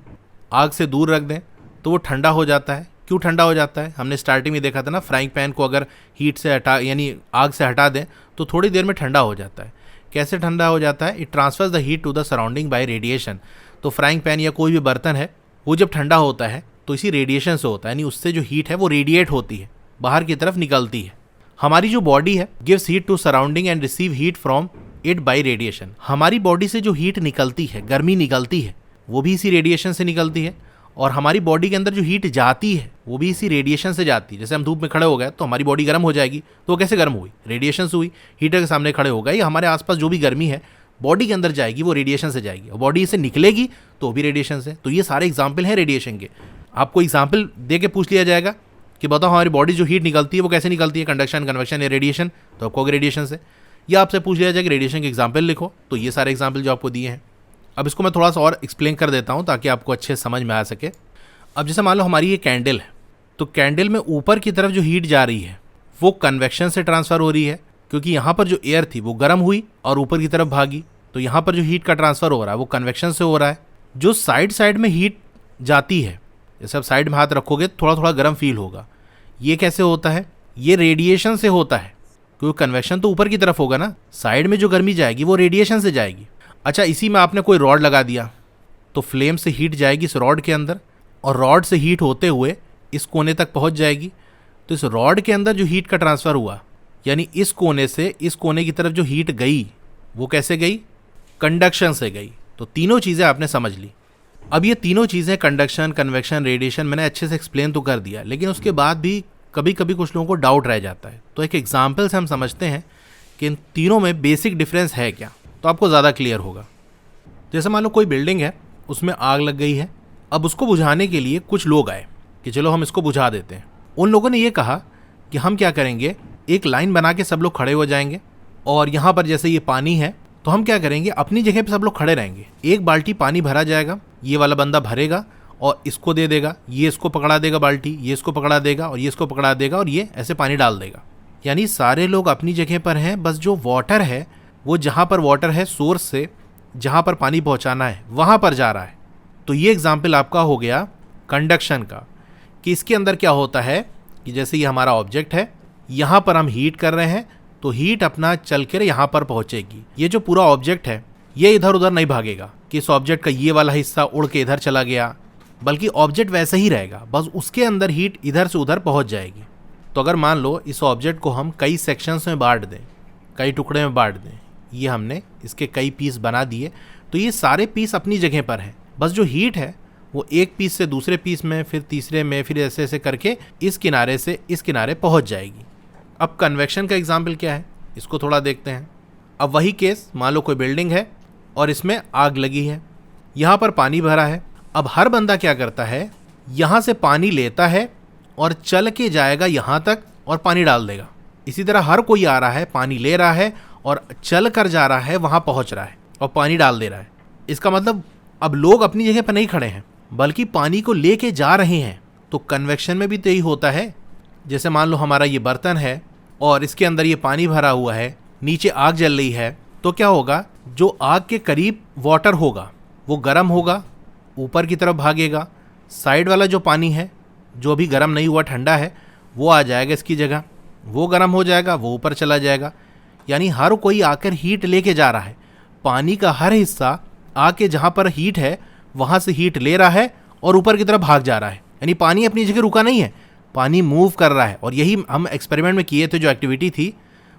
आग से दूर रख दें, तो वो ठंडा हो जाता है। क्यों ठंडा हो जाता है? हमने स्टार्टिंग में देखा था ना, फ्राइंग पैन को अगर हीट से हटा यानी आग से हटा दें तो थोड़ी देर में ठंडा हो जाता है। कैसे ठंडा हो जाता है? It transfers the heat to the surrounding by radiation. तो फ्राइंग पैन या कोई भी बर्तन है वो जब ठंडा होता है तो इसी रेडिएशन से होता है, यानी उससे जो हीट है वो रेडिएट होती है, बाहर की तरफ निकलती है। हमारी जो बॉडी है gives heat to surrounding and receive heat from it by radiation. हमारी बॉडी से जो हीट निकलती है, गर्मी निकलती है, वो भी इसी रेडिएशन से निकलती है। और हमारी बॉडी के अंदर जो हीट जाती है वो भी इसी रेडिएशन से जाती है। जैसे हम धूप में खड़े हो गए तो हमारी बॉडी गर्म हो जाएगी, तो वो कैसे गर्म हुई? रेडिएशन से हुई। हीटर के सामने खड़े हो गए, या हमारे आसपास जो भी गर्मी है बॉडी के अंदर जाएगी वो रेडिएशन से जाएगी, और बॉडी से निकलेगी तो भी रेडिएशन से। तो ये सारे एग्जाम्पल हैं रेडिएशन के। आपको एग्जाम्पल दे के पूछ लिया जाएगा कि बताओ हमारी बॉडी जो हीट निकलती है वो कैसे निकलती है, कंडक्शन, कन्वेक्शन या रेडिएशन, तो आपको रेडिएशन से। या आपसे पूछ लिया जाए कि रेडिएशन के एग्जाम्पल लिखो, तो ये सारे एग्जाम्पल जो आपको दिए हैं। अब इसको मैं थोड़ा सा और एक्सप्लेन कर देता हूँ ताकि आपको अच्छे समझ में आ सके। अब जैसे मान लो हमारी ये कैंडल है, तो कैंडल में ऊपर की तरफ जो हीट जा रही है वो कन्वेक्शन से ट्रांसफ़र हो रही है, क्योंकि यहाँ पर जो एयर थी वो गर्म हुई और ऊपर की तरफ भागी, तो यहाँ पर जो हीट का ट्रांसफ़र हो रहा है वो कन्वेक्शन से हो रहा है। जो साइड साइड में हीट जाती है, जैसे आप साइड में हाथ रखोगे थोड़ा थोड़ा गर्म फील होगा, ये कैसे होता है? ये रेडिएशन से होता है, क्योंकि कन्वेक्शन तो ऊपर की तरफ होगा ना, साइड में जो गर्मी जाएगी वो रेडिएशन से जाएगी। अच्छा, इसी में आपने कोई रॉड लगा दिया तो फ्लेम से हीट जाएगी इस रॉड के अंदर, और रॉड से हीट होते हुए इस कोने तक पहुंच जाएगी। तो इस रॉड के अंदर जो हीट का ट्रांसफ़र हुआ, यानी इस कोने से इस कोने की तरफ जो हीट गई वो कैसे गई? कंडक्शन से गई। तो तीनों चीज़ें आपने समझ ली। अब ये तीनों चीज़ें कंडक्शन, कन्वेक्शन, रेडिएशन मैंने अच्छे से एक्सप्लेन तो कर दिया, लेकिन उसके बाद भी कभी कभी कुछ लोगों को डाउट रह जाता है। तो एक एग्जाम्पल से हम समझते हैं कि इन तीनों में बेसिक डिफरेंस है क्या, तो आपको ज़्यादा क्लियर होगा। जैसे मान लो कोई बिल्डिंग है, उसमें आग लग गई है। अब उसको बुझाने के लिए कुछ लोग आए कि चलो हम इसको बुझा देते हैं। उन लोगों ने ये कहा कि हम क्या करेंगे, एक लाइन बना के सब लोग खड़े हो जाएंगे, और यहाँ पर जैसे ये पानी है तो हम क्या करेंगे, अपनी जगह पे सब लोग खड़े रहेंगे। एक बाल्टी पानी भरा जाएगा, ये वाला बंदा भरेगा और इसको दे देगा, ये इसको पकड़ा देगा बाल्टी, ये इसको पकड़ा देगा और ये इसको पकड़ा देगा, और ये ऐसे पानी डाल देगा। यानी सारे लोग अपनी जगह पर हैं, बस जो वाटर है वो जहाँ पर वाटर है सोर्स से जहाँ पर पानी पहुँचाना है वहाँ पर जा रहा है। तो ये एग्जाम्पल आपका हो गया कंडक्शन का, कि इसके अंदर क्या होता है कि जैसे ये हमारा ऑब्जेक्ट है, यहाँ पर हम हीट कर रहे हैं तो हीट अपना चल कर यहाँ पर पहुँचेगी। ये जो पूरा ऑब्जेक्ट है ये इधर उधर नहीं भागेगा कि इस ऑब्जेक्ट का ये वाला हिस्सा उड़ के इधर चला गया, बल्कि ऑब्जेक्ट वैसे ही रहेगा, बस उसके अंदर हीट इधर से उधर पहुँच जाएगी। तो अगर मान लो इस ऑब्जेक्ट को हम कई सेक्शंस में बांट दें, कई टुकड़े में बांट दें, ये हमने इसके कई पीस बना दिए, तो ये सारे पीस अपनी जगह पर हैं, बस जो हीट है वो एक पीस से दूसरे पीस में, फिर तीसरे में, फिर ऐसे ऐसे करके इस किनारे से इस किनारे पहुंच जाएगी। अब कन्वेक्शन का एग्जाम्पल क्या है, इसको थोड़ा देखते हैं। अब वही केस, मान लो कोई बिल्डिंग है और इसमें आग लगी है, यहाँ पर पानी भरा है। अब हर बंदा क्या करता है, यहाँ से पानी लेता है और चल के जाएगा यहाँ तक और पानी डाल देगा। इसी तरह हर कोई आ रहा है, पानी ले रहा है और चल कर जा रहा है, वहाँ पहुँच रहा है और पानी डाल दे रहा है। इसका मतलब अब लोग अपनी जगह पर नहीं खड़े हैं, बल्कि पानी को लेके जा रहे हैं। तो कन्वेक्शन में भी तो यही होता है। जैसे मान लो हमारा ये बर्तन है और इसके अंदर ये पानी भरा हुआ है, नीचे आग जल रही है, तो क्या होगा, जो आग के करीब वाटर होगा वो गर्म होगा, ऊपर की तरफ भागेगा। साइड वाला जो पानी है जो अभी गर्म नहीं हुआ, ठंडा है, वो आ जाएगा इसकी जगह, वो गर्म हो जाएगा, वो ऊपर चला जाएगा। यानी हर कोई आकर हीट लेके जा रहा है। पानी का हर हिस्सा आके जहाँ पर हीट है वहाँ से हीट ले रहा है और ऊपर की तरफ भाग जा रहा है। यानी पानी अपनी जगह रुका नहीं है, पानी मूव कर रहा है। और यही हम एक्सपेरिमेंट में किए थे, जो एक्टिविटी थी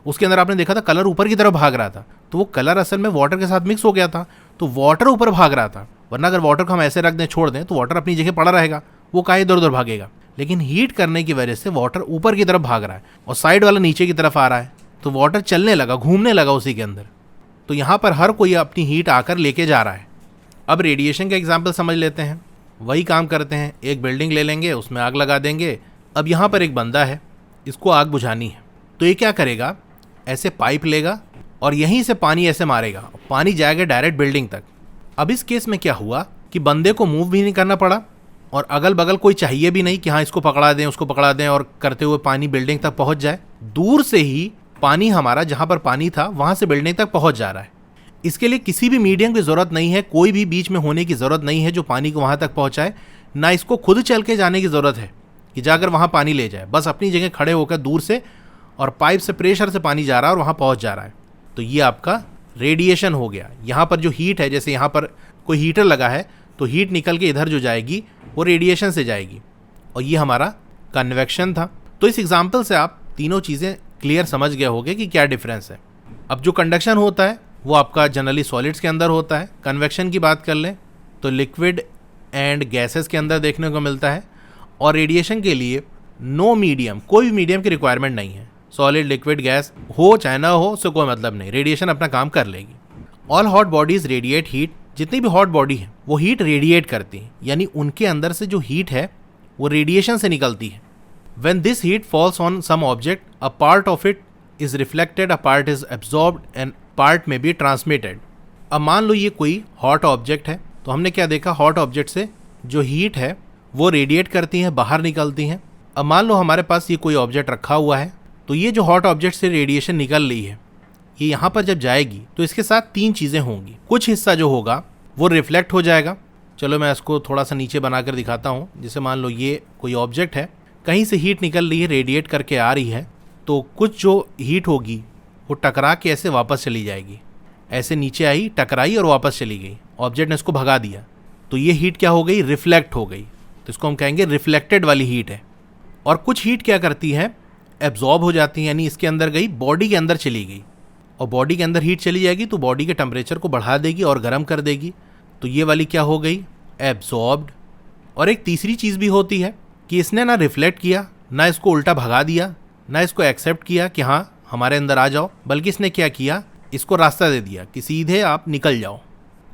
उसके अंदर आपने देखा था कलर ऊपर की तरफ भाग रहा था, तो वो कलर असल में वाटर के साथ मिक्स हो गया था, तो वाटर ऊपर भाग रहा था। वरना अगर वाटर को हम ऐसे रख दें, छोड़ दें, तो वाटर अपनी जगह पड़ा रहेगा, वो काहे इधर उधर भागेगा। लेकिन हीट करने की वजह से वाटर ऊपर की तरफ भाग रहा है और साइड वाला नीचे की तरफ आ रहा है, तो वाटर चलने लगा, घूमने लगा उसी के अंदर। तो यहाँ पर हर कोई अपनी हीट आकर लेके जा रहा है। अब रेडिएशन का एग्जाम्पल समझ लेते हैं। वही काम करते हैं, एक बिल्डिंग ले लेंगे, उसमें आग लगा देंगे। अब यहाँ पर एक बंदा है, इसको आग बुझानी है, तो ये क्या करेगा, ऐसे पाइप लेगा और यहीं से पानी ऐसे मारेगा, पानी जाएगा डायरेक्ट बिल्डिंग तक। अब इस केस में क्या हुआ कि बंदे को मूव भी नहीं करना पड़ा और अगल बगल कोई चाहिए भी नहीं कि हाँ इसको पकड़ा दें, उसको पकड़ा दें, और करते हुए पानी बिल्डिंग तक पहुँच जाए। दूर से ही पानी हमारा जहाँ पर पानी था वहाँ से बिल्डिंग तक पहुँच जा रहा है। इसके लिए किसी भी मीडियम की ज़रूरत नहीं है, कोई भी बीच में होने की ज़रूरत नहीं है जो पानी को वहाँ तक पहुँचाए। ना इसको खुद चल के जाने की ज़रूरत है कि जाकर वहाँ पानी ले जाए, बस अपनी जगह खड़े होकर दूर से और पाइप से प्रेशर से पानी जा रहा है और वहाँ पहुँच जा रहा है। तो ये आपका रेडिएशन हो गया। यहाँ पर जो हीट है, जैसे यहाँ पर कोई हीटर लगा है तो हीट निकल के इधर जो जाएगी वो रेडिएशन से जाएगी, और ये हमारा कन्वेक्शन था। तो इस एग्जाम्पल से आप तीनों चीज़ें क्लियर समझ गए होंगे कि क्या डिफरेंस है। अब जो कंडक्शन होता है वो आपका जनरली सॉलिड्स के अंदर होता है। कन्वेक्शन की बात कर लें तो लिक्विड एंड गैसेस के अंदर देखने को मिलता है। और रेडिएशन के लिए नो मीडियम, कोई भी मीडियम की रिक्वायरमेंट नहीं है। सॉलिड, लिक्विड, गैस हो चाहे ना हो, उससे कोई मतलब नहीं, रेडिएशन अपना काम कर लेगी। All hot bodies radiate heat, जितनी भी हॉट बॉडी है वो हीट रेडिएट करती है, यानी उनके अंदर से जो हीट है वो रेडिएशन से निकलती है। When this heat falls on some object, a part of it is reflected, a part is absorbed and part may be transmitted. अब मान लो ये कोई हॉट ऑब्जेक्ट है, तो हमने क्या देखा, हॉट ऑब्जेक्ट से जो हीट है वो रेडिएट करती है, बाहर निकलती हैं। अब मान लो हमारे पास ये कोई ऑब्जेक्ट रखा हुआ है, तो ये जो हॉट ऑब्जेक्ट से रेडिएशन निकल रही है, ये यहाँ पर जब जाएगी तो इसके साथ तीन चीज़ें होंगी। कुछ हिस्सा जो होगा वो रिफ्लेक्ट हो जाएगा। चलो मैं इसको थोड़ा सा नीचे बनाकर दिखाता हूँ। जैसे मान लो ये कोई ऑब्जेक्ट है, कहीं से हीट निकल रही है, रेडिएट करके आ रही है, तो कुछ जो हीट होगी वो टकरा के ऐसे वापस चली जाएगी। ऐसे नीचे आई, टकराई और वापस चली गई, ऑब्जेक्ट ने इसको भगा दिया, तो ये हीट क्या हो गई, रिफ्लेक्ट हो गई। तो इसको हम कहेंगे रिफ्लेक्टेड वाली हीट है। और कुछ हीट क्या करती है, एब्जॉर्ब हो जाती है, यानी इसके अंदर गई, बॉडी के अंदर चली गई, और बॉडी के अंदर हीट चली जाएगी तो बॉडी के टेम्परेचर को बढ़ा देगी और गर्म कर देगी। तो ये वाली क्या हो गई, एब्जॉर्ब्ड। और एक तीसरी चीज़ भी होती है कि इसने ना रिफ्लेक्ट किया, ना इसको उल्टा भगा दिया, ना इसको एक्सेप्ट किया कि हाँ हमारे अंदर आ जाओ, बल्कि इसने क्या किया, इसको रास्ता दे दिया कि सीधे आप निकल जाओ।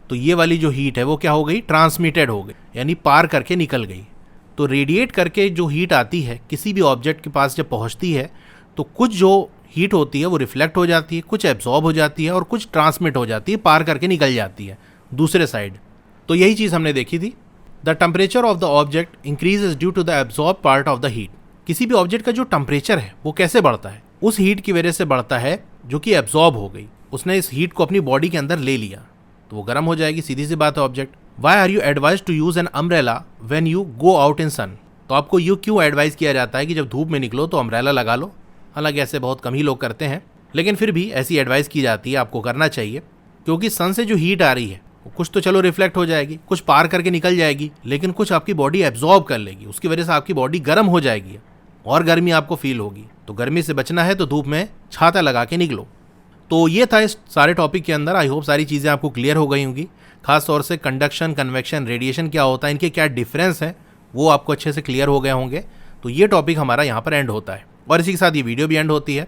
तो ये वाली जो हीट है वो क्या हो गई, ट्रांसमिटेड हो गई, यानी पार करके निकल गई। तो रेडिएट करके जो हीट आती है किसी भी ऑब्जेक्ट के पास जब पहुँचती है, तो कुछ जो हीट होती है वो रिफ्लेक्ट हो जाती है, कुछ एब्जॉर्ब हो जाती है और कुछ ट्रांसमिट हो जाती है, पार करके निकल जाती है दूसरे साइड। तो यही चीज़ हमने देखी थी। The temperature of the object increases due to the absorb part of the heat. किसी भी ऑब्जेक्ट का जो टेम्परेचर है वो कैसे बढ़ता है, उस हीट की वजह से बढ़ता है जो कि एब्जॉर्ब हो गई, उसने इस हीट को अपनी बॉडी के अंदर ले लिया, तो वो गर्म हो जाएगी, सीधी सी बात है object. Why are you advised to use an umbrella when you go out in sun. तो आपको यू क्यों एडवाइस किया जाता है कि जब धूप में निकलो तो अम्ब्रेला लगा लो। हालांकि ऐसे बहुत कम ही लोग करते हैं, लेकिन फिर भी ऐसी एडवाइस की जाती है, आपको करना चाहिए, क्योंकि सन से जो हीट आ रही है कुछ तो चलो रिफ्लेक्ट हो जाएगी, कुछ पार करके निकल जाएगी, लेकिन कुछ आपकी बॉडी एब्जॉर्ब कर लेगी, उसकी वजह से आपकी बॉडी गर्म हो जाएगी और गर्मी आपको फील होगी। तो गर्मी से बचना है तो धूप में छाता लगा के निकलो। तो ये था इस सारे टॉपिक के अंदर। आई होप सारी चीज़ें आपको क्लियर हो गई होंगी, खास तौर से कंडक्शन, कन्वेक्शन, रेडिएशन क्या होता है, इनके क्या डिफरेंस है, वो आपको अच्छे से क्लियर हो गए होंगे। तो ये टॉपिक हमारा यहाँ पर एंड होता है और इसी के साथ ये वीडियो भी एंड होती है।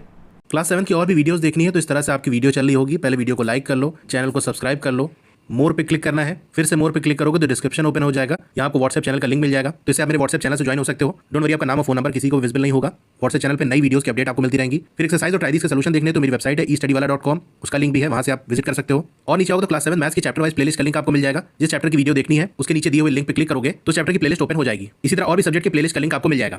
क्लास 7 की और भी वीडियोस देखनी है तो इस तरह से आपकी वीडियो चल रही होगी। पहले वीडियो को लाइक कर लो, चैनल को सब्सक्राइब कर लो, मोर पे क्लिक करना है, फिर से मोर पे क्लिक करोगे तो डिस्क्रिप्शन ओपन हो जाएगा, यहाँ आपको व्हाट्सएप चैनल का लिंक मिल जाएगा, तो इससे आप मेरे व्हाट्सएप चैनल से ज्वाइन हो सकते हो। डोंट वरी, आपका नाम और फोन नंबर किसी को विजिबल नहीं होगा। व्हाट्सएप चैनल पे नई वीडियोस की अपडेट आपको मिलती रहेंगी। फिर एक्सरसाइज और ट्राइदिस के सॉल्यूशन देखने तो मेरी वेबसाइट है estudywala.com, उसका लिंक भी है, वहाँ से आप विजिट कर सकते हो। और नीचे आओगे तो क्लास 7 मैथ्स की चैप्टर वाइज प्लेलिस्ट का लिंक आपको मिल जाएगा। जिस चैप्टर की वीडियो देखनी है उसके नीचे दिए हुए लिंक पे क्लिक करोगे तो चैप्टर की प्लेलिस्ट ओपन हो जाएगी। इसी तरह और भी सब्जेक्ट की प्लेलिस्ट का लिंक आपको मिल जाएगा।